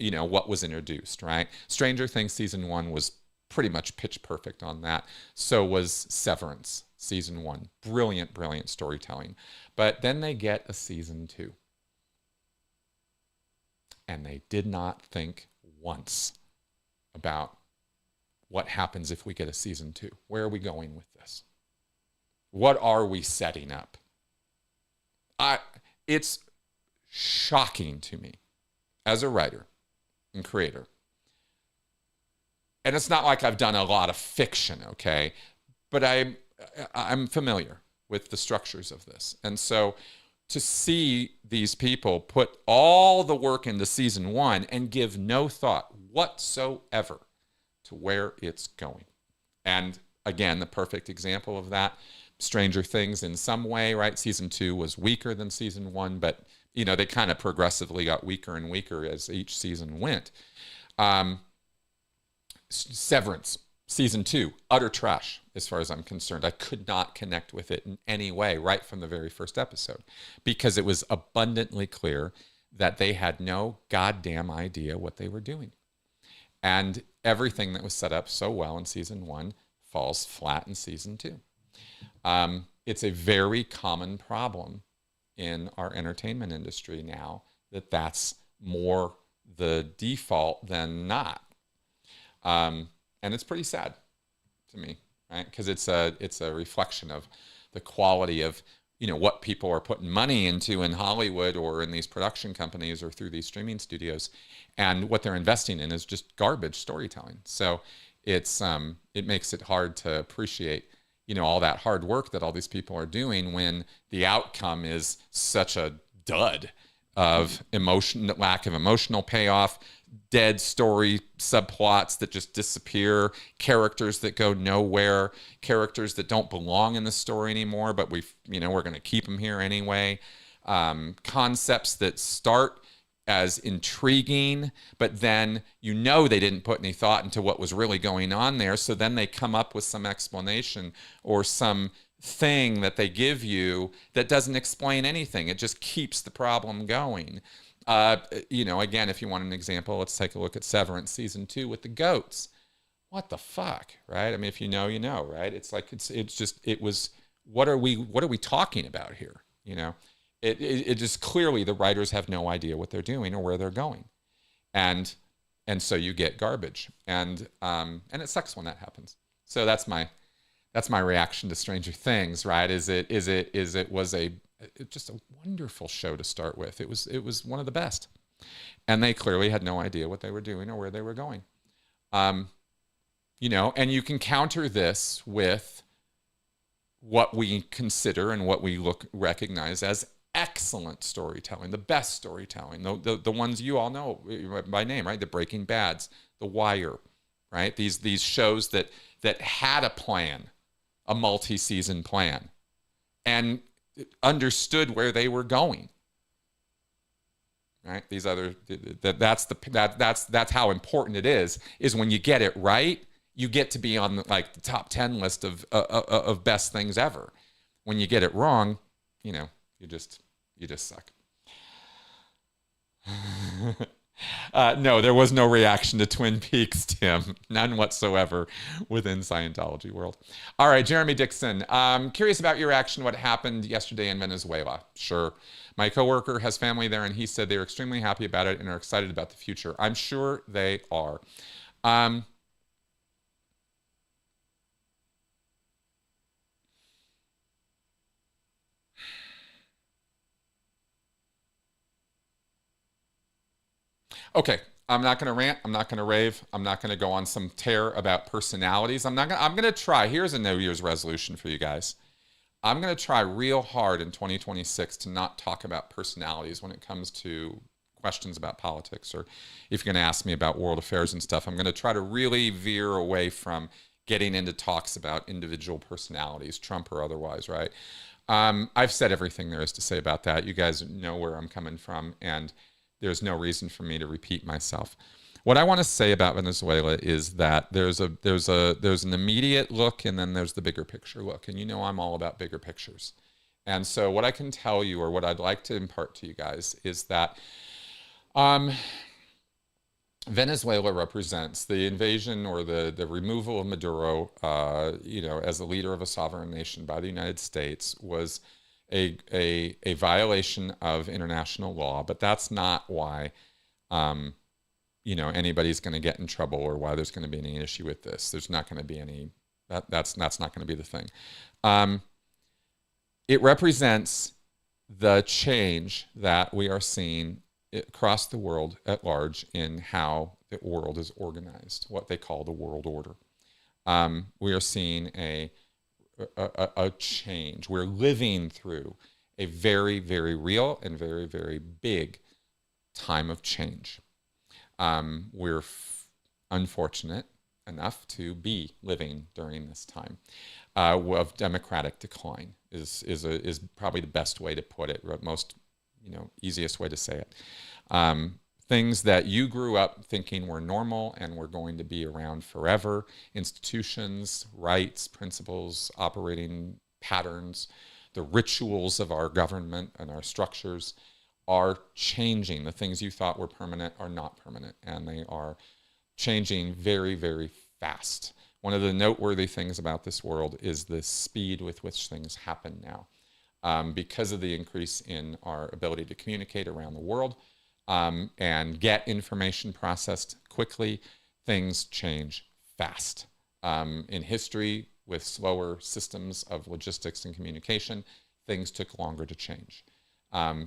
what was introduced, right? Stranger Things season 1 was pretty much pitch perfect on that. So was Severance season 1. Brilliant, brilliant storytelling. But then they get a season 2. And they did not think once about what happens if we get a season 2. Where are we going with this? What are we setting up? It's shocking to me as a writer and creator. And it's not like I've done a lot of fiction, okay? But I'm familiar with the structures of this. And so to see these people put all the work into season 1 and give no thought whatsoever to where it's going. And again, the perfect example of that, Stranger Things in some way, right? Season 2 was weaker than season 1, but they kind of progressively got weaker and weaker as each season went. Severance, season 2, utter trash as far as I'm concerned. I could not connect with it in any way right from the very first episode because it was abundantly clear that they had no goddamn idea what they were doing. And everything that was set up so well in season 1 falls flat in season 2. It's a very common problem in our entertainment industry now that's more the default than not. And it's pretty sad to me, right? Because it's a reflection of the quality of, what people are putting money into in Hollywood or in these production companies or through these streaming studios. And what they're investing in is just garbage storytelling. So it makes it hard to appreciate all that hard work that all these people are doing when the outcome is such a dud of lack of emotional payoff, dead story subplots that just disappear, characters that go nowhere, characters that don't belong in the story anymore, but we're going to keep them here anyway. Concepts that start as intriguing, but then they didn't put any thought into what was really going on there. So then they come up with some explanation or some thing that they give you that doesn't explain anything. It just keeps the problem going. Again, if you want an example, let's take a look at Severance season 2 with the goats. What the fuck, right? I mean, if you know, you know, right? It's like it was. What are we talking about here? It just clearly the writers have no idea what they're doing or where they're going, and so you get garbage, and it sucks when that happens. So that's my reaction to Stranger Things, right? It was just a wonderful show to start with. It was one of the best, and they clearly had no idea what they were doing or where they were going. And you can counter this with what we consider and what we recognize as excellent storytelling, the best storytelling, the ones you all know by name, right? The Breaking Bads, The Wire, right? These shows that had a plan, a multi-season plan, and understood where they were going. Right? These other that's how important it is when you get it right, you get to be on the top 10 list of best things ever. When you get it wrong, you just suck. No, there was no reaction to Twin Peaks, Tim. None whatsoever within Scientology world. All right, Jeremy Dixon. Curious about your reaction to what happened yesterday in Venezuela. Sure. My coworker has family there, and he said they're extremely happy about it and are excited about the future. I'm sure they are. Okay, I'm not going to rant. I'm not going to rave. I'm not going to go on some tear about personalities. I'm going to try. Here's a New Year's resolution for you guys. I'm going to try real hard in 2026 to not talk about personalities when it comes to questions about politics, or if you're going to ask me about world affairs and stuff. I'm going to try to really veer away from getting into talks about individual personalities, Trump or otherwise, right? I've said everything there is to say about that. You guys know where I'm coming from, and there's no reason for me to repeat myself. What I want to say about Venezuela is that there's an immediate look, and then there's the bigger picture look. And I'm all about bigger pictures. And so what I can tell you, or what I'd like to impart to you guys, is that Venezuela represents the invasion or the removal of Maduro, as the leader of a sovereign nation by the United States was a violation of international law. But that's not why anybody's going to get in trouble, or why there's going to be any issue with this. There's not going to be any, that's not going to be the thing. It represents the change that we are seeing across the world at large in how the world is organized, what they call the world order. We are seeing a change. We're living through a very, very real and very, very big time of change. We're unfortunate enough to be living during this time of democratic decline is probably the best way to put it, most easiest way to say it. Things that you grew up thinking were normal and were going to be around forever, institutions, rights, principles, operating patterns, the rituals of our government and our structures are changing. The things you thought were permanent are not permanent, and they are changing very, very fast. One of the noteworthy things about this world is the speed with which things happen now. Because of the increase in our ability to communicate around the world and get information processed quickly, things change fast. In history, with slower systems of logistics and communication, things took longer to change.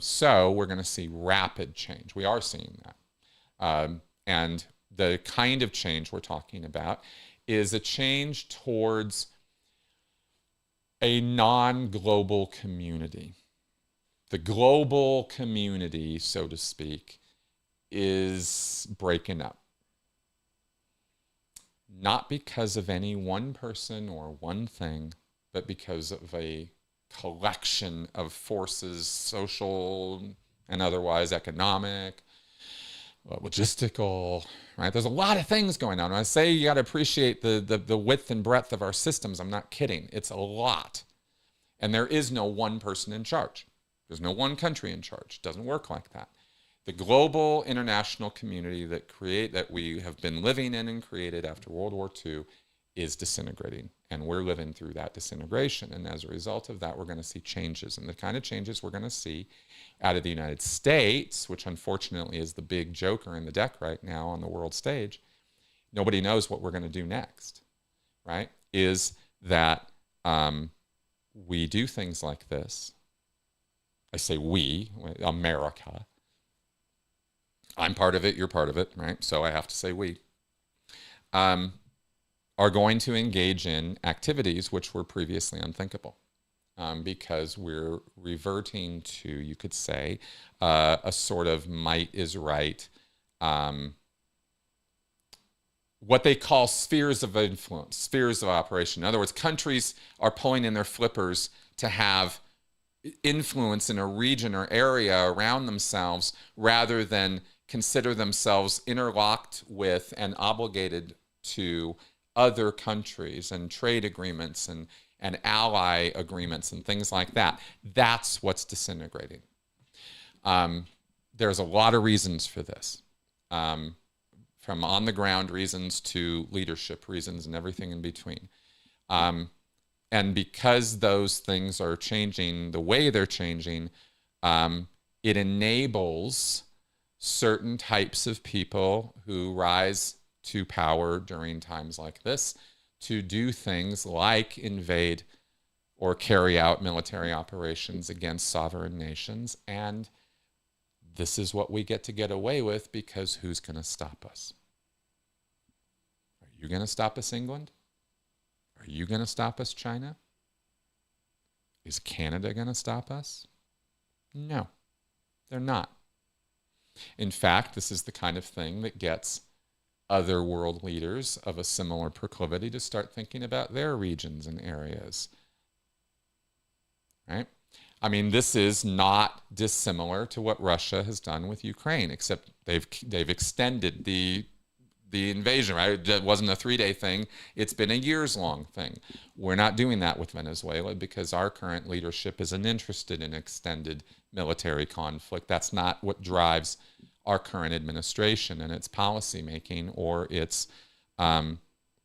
So we're going to see rapid change. We are seeing that. And the kind of change we're talking about is a change towards a non-global community. The global community, so to speak, is breaking up. Not because of any one person or one thing, but because of a collection of forces, social and otherwise, economic, logistical, right? There's a lot of things going on. When I say you got to appreciate the width and breadth of our systems, I'm not kidding. It's a lot. And there is no one person in charge. There's no one country in charge. It doesn't work like that. The global international community that we have been living in and created after World War II is disintegrating, and we're living through that disintegration. And as a result of that, we're going to see changes, and the kind of changes we're going to see out of the United States, which unfortunately is the big joker in the deck right now on the world stage. Nobody knows what we're going to do next, right? Is that we do things like this. I say we, America. I'm part of it, you're part of it, right? So I have to say we. Are going to engage in activities which were previously unthinkable, because we're reverting to, you could say, a sort of might is right, what they call spheres of influence, spheres of operation. In other words, countries are pulling in their flippers to have influence in a region or area around themselves rather than consider themselves interlocked with and obligated to other countries and trade agreements and ally agreements and things like that. That's what's disintegrating. There's a lot of reasons for this, from on-the-ground reasons to leadership reasons and everything in between. And because those things are changing the way they're changing, it enables certain types of people who rise to power during times like this to do things like invade or carry out military operations against sovereign nations. And this is what we get away with, because who's going to stop us? Are you going to stop us, England? Are you going to stop us, China? Is Canada going to stop us? No, they're not. In fact, this is the kind of thing that gets other world leaders of a similar proclivity to start thinking about their regions and areas. Right? I mean, this is not dissimilar to what Russia has done with Ukraine, except they've extended the invasion, right? It wasn't a 3-day thing. It's been a years-long thing. We're not doing that with Venezuela because our current leadership isn't interested in extended military conflict. That's not what drives our current administration and its policy making or its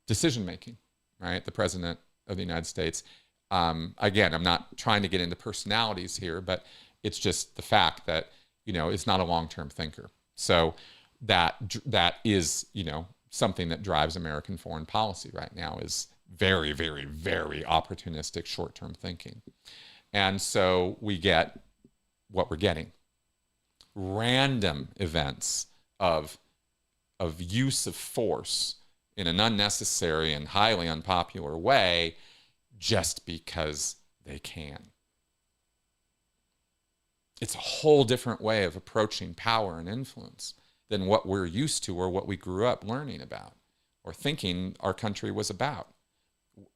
decision making, right? The President of the United States. Again, I'm not trying to get into personalities here, but it's just the fact that, it's not a long-term thinker. So that is, something that drives American foreign policy right now, is very, very, very opportunistic short-term thinking. And so we get what we're getting. Random events of use of force in an unnecessary and highly unpopular way just because they can. It's a whole different way of approaching power and influence than what we're used to or what we grew up learning about or thinking our country was about.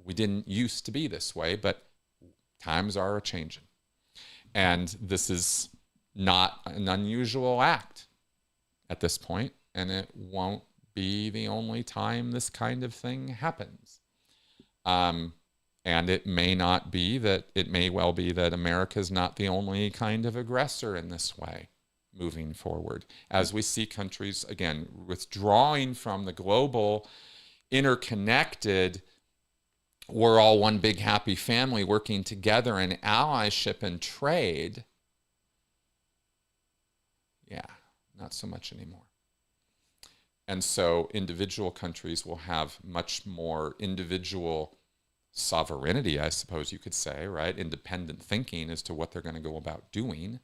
We didn't used to be this way, but times are a-changing. And this is not an unusual act at this point, and it won't be the only time this kind of thing happens. And it may well be that America's not the only kind of aggressor in this way moving forward. As we see countries, again, withdrawing from the global, interconnected, we're all one big happy family working together in allyship and trade. Yeah, not so much anymore. And so individual countries will have much more individual sovereignty, I suppose you could say, right? Independent thinking as to what they're going to go about doing.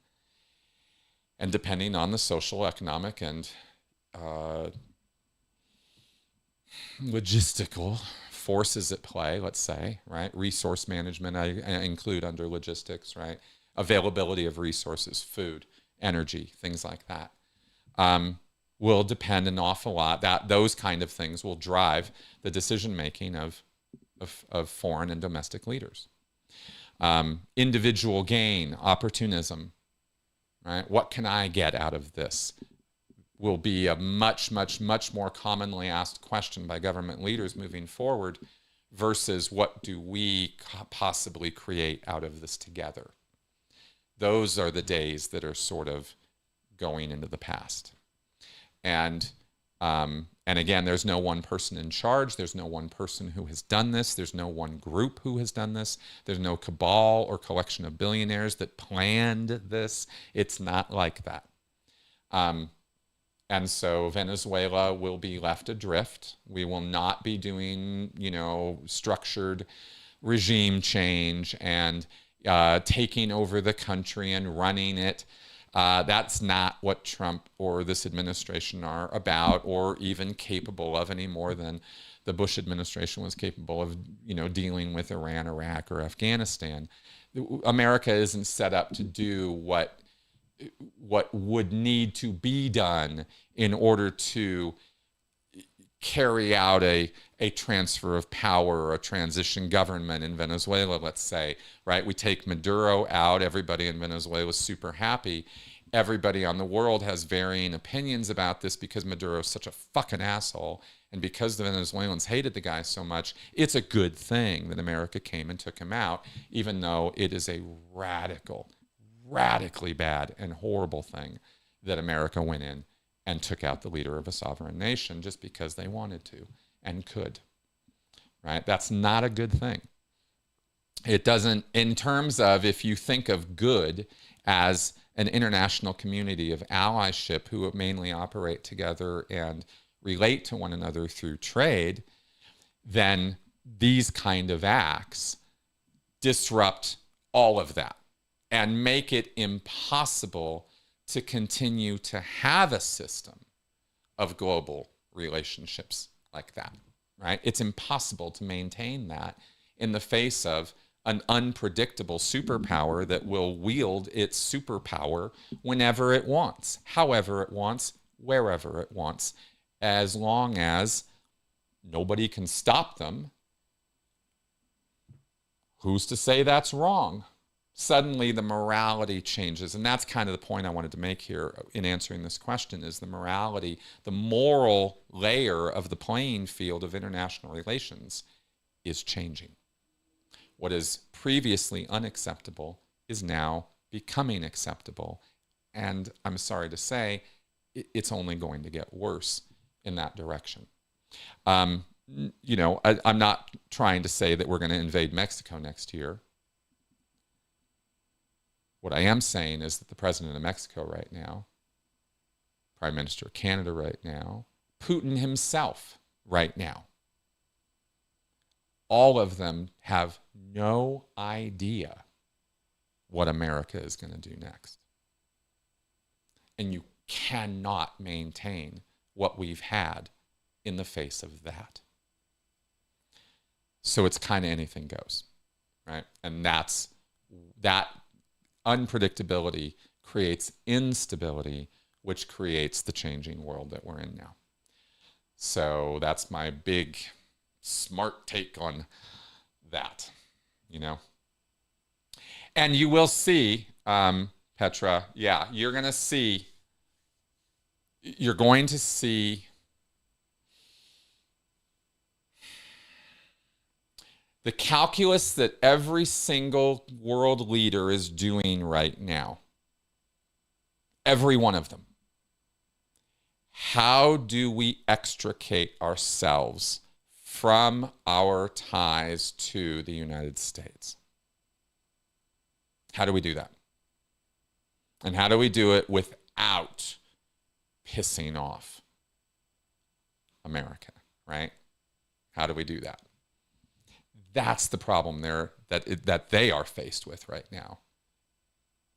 And depending on the social, economic, and logistical forces at play, let's say, right? Resource management, I include under logistics, right? Availability of resources, food, energy, things like that, will depend an awful lot. Those kind of things will drive the decision-making of foreign and domestic leaders. Individual gain, opportunism, right? What can I get out of this? Will be a much, much, much more commonly asked question by government leaders moving forward versus what do we possibly create out of this together? Those are the days that are sort of going into the past. And again, there's no one person in charge. There's no one person who has done this. There's no one group who has done this. There's no cabal or collection of billionaires that planned this. It's not like that. And so Venezuela will be left adrift. We will not be doing, structured regime change and taking over the country and running it. That's not what Trump or this administration are about, or even capable of, any more than the Bush administration was capable of, dealing with Iran, Iraq, or Afghanistan. America isn't set up to do what would need to be done in order to carry out a transfer of power or a transition government in Venezuela, let's say, right? We take Maduro out, everybody in Venezuela is super happy. Everybody on the world has varying opinions about this because Maduro is such a fucking asshole. And because the Venezuelans hated the guy so much, it's a good thing that America came and took him out, even though it is a radically bad and horrible thing that America went in and took out the leader of a sovereign nation just because they wanted to and could, right? That's not a good thing. It doesn't, in terms of, if you think of good as an international community of allyship who mainly operate together and relate to one another through trade, then these kind of acts disrupt all of that and make it impossible to continue to have a system of global relationships like that, right? It's impossible to maintain that in the face of an unpredictable superpower that will wield its superpower whenever it wants, however it wants, wherever it wants, as long as nobody can stop them. Who's to say that's wrong? Suddenly the morality changes. And that's kind of the point I wanted to make here in answering this question, is the morality, the moral layer of the playing field of international relations is changing. What is previously unacceptable is now becoming acceptable. And I'm sorry to say, it's only going to get worse in that direction. I'm not trying to say that we're going to invade Mexico next year. What I am saying is that the president of Mexico right now, Prime Minister of Canada right now, Putin himself right now, all of them have no idea what America is going to do next. And you cannot maintain what we've had in the face of that. So it's kind of anything goes, right? And that unpredictability creates instability, which creates the changing world that we're in now. So that's my big, smart take on that, And you will see, Petra, you're going to see the calculus that every single world leader is doing right now. Every one of them. How do we extricate ourselves from our ties to the United States? How do we do that? And how do we do it without pissing off America, right? How do we do that? That's the problem there that they are faced with right now.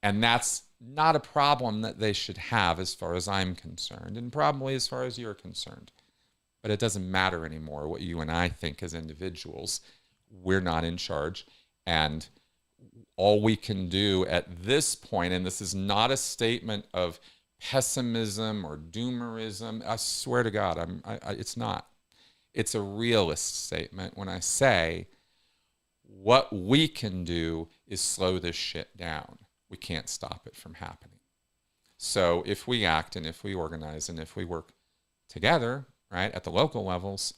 And that's not a problem that they should have as far as I'm concerned, and probably as far as you're concerned. But it doesn't matter anymore what you and I think as individuals. We're not in charge. And all we can do at this point, and this is not a statement of pessimism or doomerism, I swear to God, it's not. It's a realist statement when I say what we can do is slow this shit down. We can't stop it from happening. So if we act and if we organize and if we work together, right, at the local levels,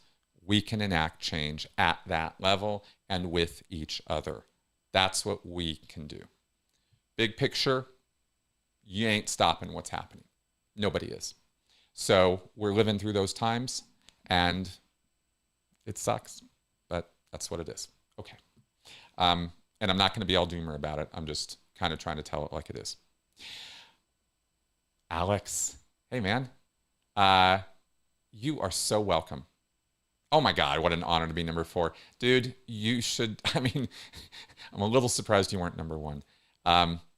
we can enact change at that level and with each other. That's what we can do. Big picture, you ain't stopping what's happening. Nobody is. So we're living through those times, and it sucks, but that's what it is. Okay. And I'm not going to be all doomer about it. I'm just kind of trying to tell it like it is. Alex, hey man, you are so welcome. Oh my God, what an honor to be number 4. Dude, you should, I mean, I'm a little surprised you weren't number 1.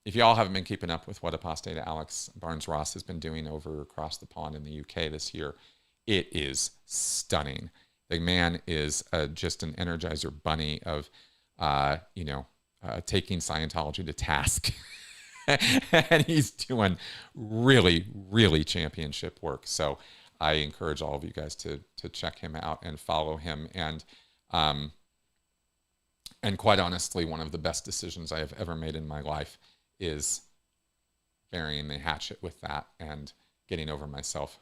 If y'all haven't been keeping up with what Apostate Alex Barnes-Ross has been doing over across the pond in the UK this year, it is stunning. The man is just an Energizer bunny of, taking Scientology to task. And he's doing really, really championship work. So I encourage all of you guys to check him out and follow him. And quite honestly, one of the best decisions I have ever made in my life is burying the hatchet with that and getting over myself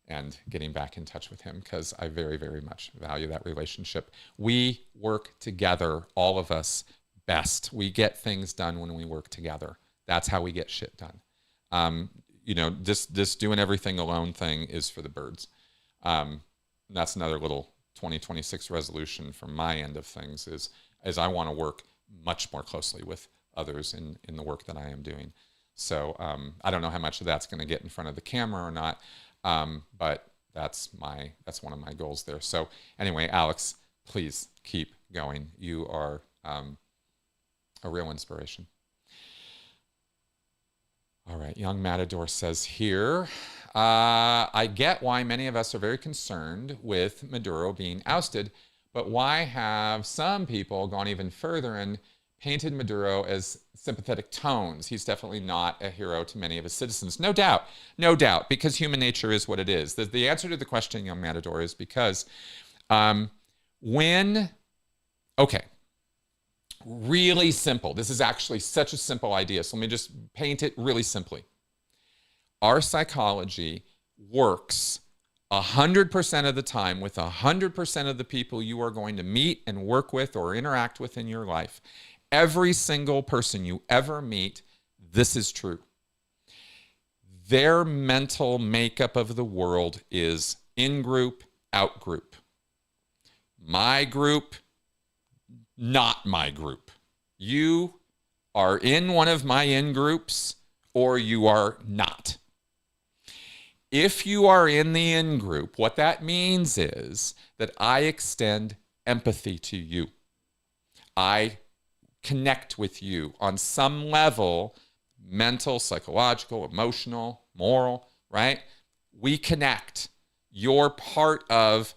and getting back in touch with him, because I very, very much value that relationship. We work together, all of us, best. We get things done when we work together. That's how we get shit done. This doing everything alone thing is for the birds. That's another little 2026 resolution from my end of things is I want to work much more closely with others in the work that I am doing. So I don't know how much of that's going to get in front of the camera or not, but that's one of my goals there. So anyway, Alex, please keep going. You are a real inspiration. All right, Young Matador says here, I get why many of us are very concerned with Maduro being ousted, but why have some people gone even further and painted Maduro as sympathetic tones? He's definitely not a hero to many of his citizens. No doubt, because human nature is what it is. The answer to the question, Young Matador, is because really simple. This is actually such a simple idea. So let me just paint it really simply. Our psychology works 100% of the time with 100% of the people you are going to meet and work with or interact with in your life. Every single person you ever meet, this is true. Their mental makeup of the world is in-group, out-group. My group, not my group. You are in one of my in-groups or you are not. If you are in the in-group, what that means is that I extend empathy to you. I connect with you on some level, mental, psychological, emotional, moral, right? We connect. You're part of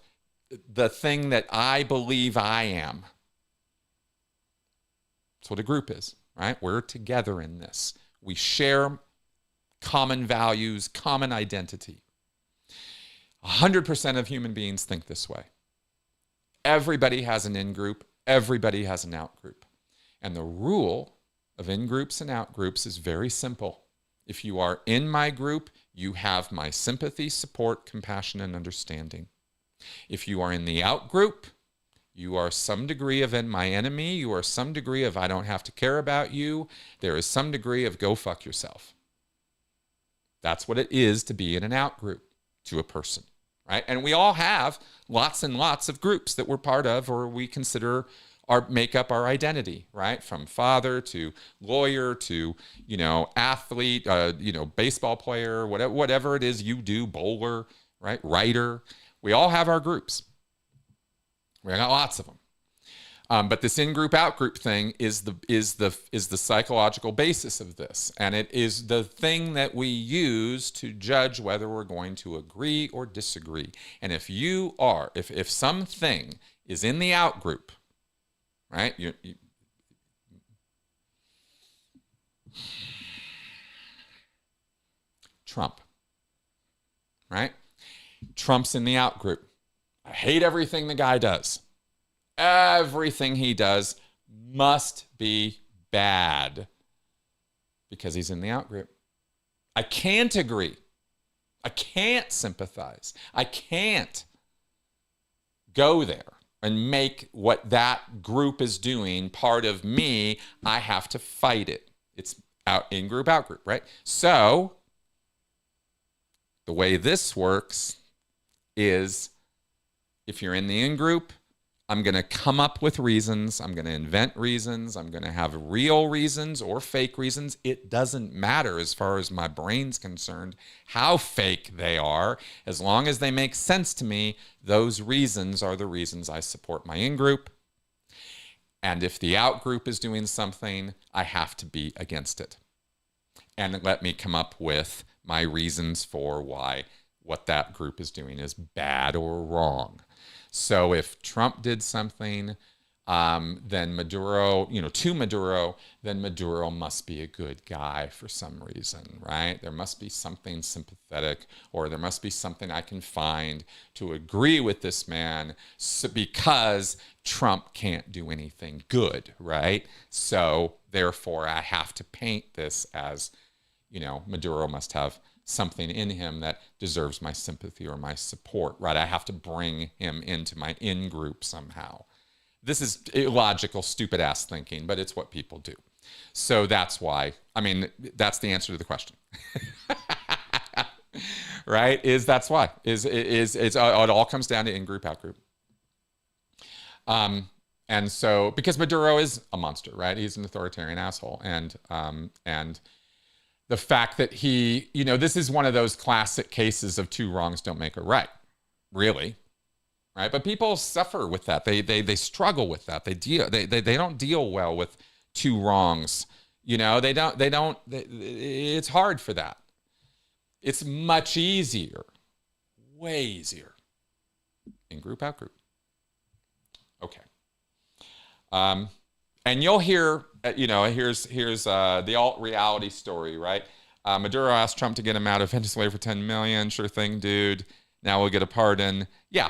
the thing that I believe I am. That's what a group is, right? We're together in this. We share common values, common identity. 100% of human beings think this way. Everybody has an in-group. Everybody has an out-group. And the rule of in-groups and out-groups is very simple. If you are in my group, you have my sympathy, support, compassion, and understanding. If you are in the out-group, you are some degree of my enemy. You are some degree of I don't have to care about you. There is some degree of go fuck yourself. That's what it is to be in an out-group to a person, right? And we all have lots and lots of groups that we're part of or we consider make up our identity, right? From father to lawyer to, athlete, baseball player, whatever it is you do, bowler, right? Writer. We all have our groups. We got lots of them. But this in-group, out-group thing is the psychological basis of this. And it is the thing that we use to judge whether we're going to agree or disagree. And if something is in the out-group, right? Trump, right? Trump's in the out-group. I hate everything the guy does. Everything he does must be bad because he's in the out-group. I can't agree. I can't sympathize. I can't go there and make what that group is doing part of me. I have to fight it. It's in-group, out-group, right? So The way this works is if you're in the in-group, I'm going to come up with reasons. I'm going to invent reasons. I'm going to have real reasons or fake reasons. It doesn't matter as far as my brain's concerned how fake they are. As long as they make sense to me, those reasons are the reasons I support my in-group. And if the out-group is doing something, I have to be against it. And let me come up with my reasons for why what that group is doing is bad or wrong. So if Trump did something, then Maduro, to Maduro, then Maduro must be a good guy for some reason, right? There must be something sympathetic, or there must be something I can find to agree with this man because Trump can't do anything good, right? So therefore, I have to paint this as, Maduro must have something in him that deserves my sympathy or my support, right? I have to bring him into my in-group somehow. This is illogical, stupid-ass thinking, but it's what people do. So that's why, that's the answer to the question. Right? That's why. It all comes down to in-group, out-group. And so, because Maduro is a monster, right? He's an authoritarian asshole. And the fact that he, this is one of those classic cases of two wrongs don't make a right, really, right? But people suffer with that. They struggle with that. They don't deal well with two wrongs. It's hard for that. It's much easier, way easier, in group, out group. Okay. And you'll hear, here's the alt reality story, right? Maduro asked Trump to get him out of Venezuela for 10 million. Sure thing, dude. Now we'll get a pardon. Yeah,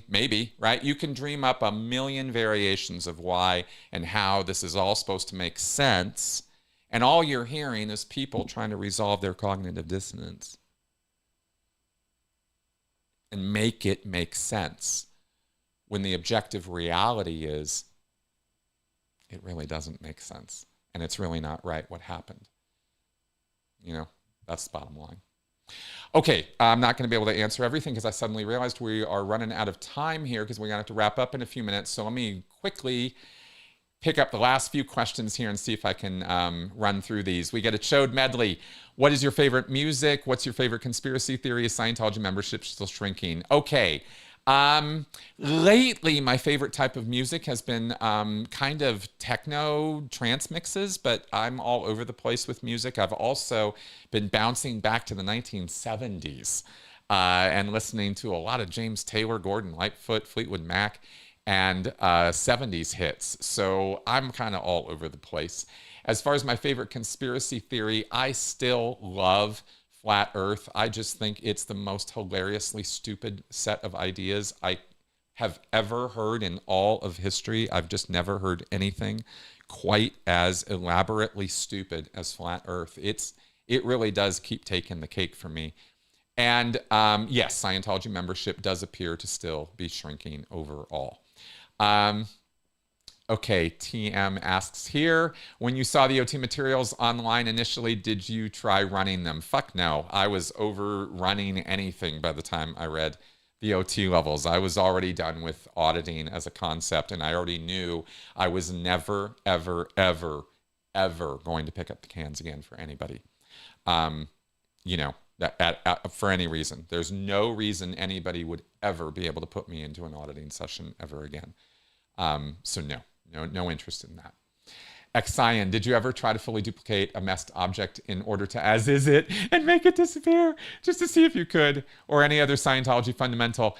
maybe, right? You can dream up a million variations of why and how this is all supposed to make sense. And all you're hearing is people trying to resolve their cognitive dissonance and make it make sense, when the objective reality is it really doesn't make sense. And it's really not right what happened. That's the bottom line. Okay, I'm not going to be able to answer everything because I suddenly realized we are running out of time here because we're going to have to wrap up in a few minutes. So let me quickly pick up the last few questions here and see if I can run through these. We get a Chode medley. What is your favorite music? What's your favorite conspiracy theory? Is Scientology membership still shrinking? Okay. Lately, my favorite type of music has been kind of techno trance mixes, but I'm all over the place with music. I've also been bouncing back to the 1970s and listening to a lot of James Taylor, Gordon Lightfoot, Fleetwood Mac, and 70s hits. So I'm kind of all over the place. As far as my favorite conspiracy theory, I still love Flat Earth. I just think it's the most hilariously stupid set of ideas I have ever heard in all of history. I've just never heard anything quite as elaborately stupid as Flat Earth. It really does keep taking the cake for me. And yes, Scientology membership does appear to still be shrinking overall. Okay, TM asks here, when you saw the OT materials online initially, did you try running them? Fuck no. I was overrunning anything by the time I read the OT levels. I was already done with auditing as a concept, and I already knew I was never, ever, ever, ever going to pick up the cans again for anybody. For any reason. There's no reason anybody would ever be able to put me into an auditing session ever again. So no interest in that. Xion, did you ever try to fully duplicate a messed object in order to as-is it and make it disappear just to see if you could, or any other Scientology fundamental?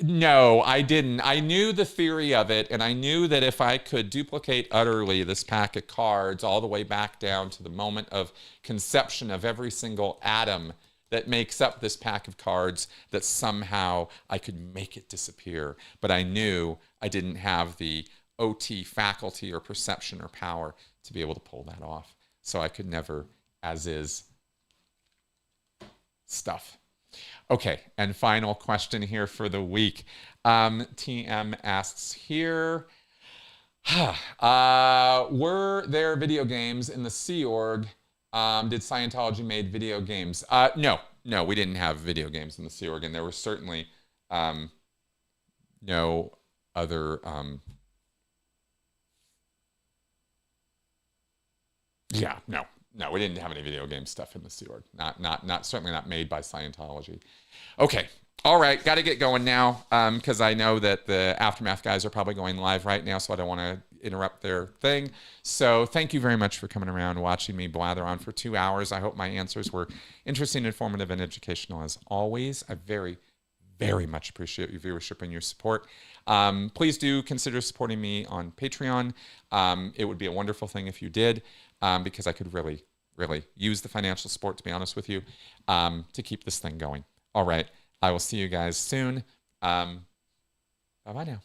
No, I didn't. I knew the theory of it, and I knew that if I could duplicate utterly this pack of cards all the way back down to the moment of conception of every single atom that makes up this pack of cards, that somehow I could make it disappear. But I knew I didn't have the OT faculty or perception or power to be able to pull that off. So I could never as-is stuff. Okay, and final question here for the week. TM asks here, were there video games in the Sea Org? Did Scientology made video games? No, No, we didn't have video games in the Sea Org, and there were certainly no other. Yeah, no, we didn't have any video game stuff in the Sea Org. Not certainly not made by Scientology. Okay. All right, got to get going now because I know that the Aftermath guys are probably going live right now, so I don't want to interrupt their thing. So thank you very much for coming around, watching me blather on for 2 hours. I hope my answers were interesting, informative, and educational as always. I very, very much appreciate your viewership and your support. Please do consider supporting me on Patreon. It would be a wonderful thing if you did because I could really, really use the financial support, to be honest with you, to keep this thing going. All right. I will see you guys soon. Bye-bye now.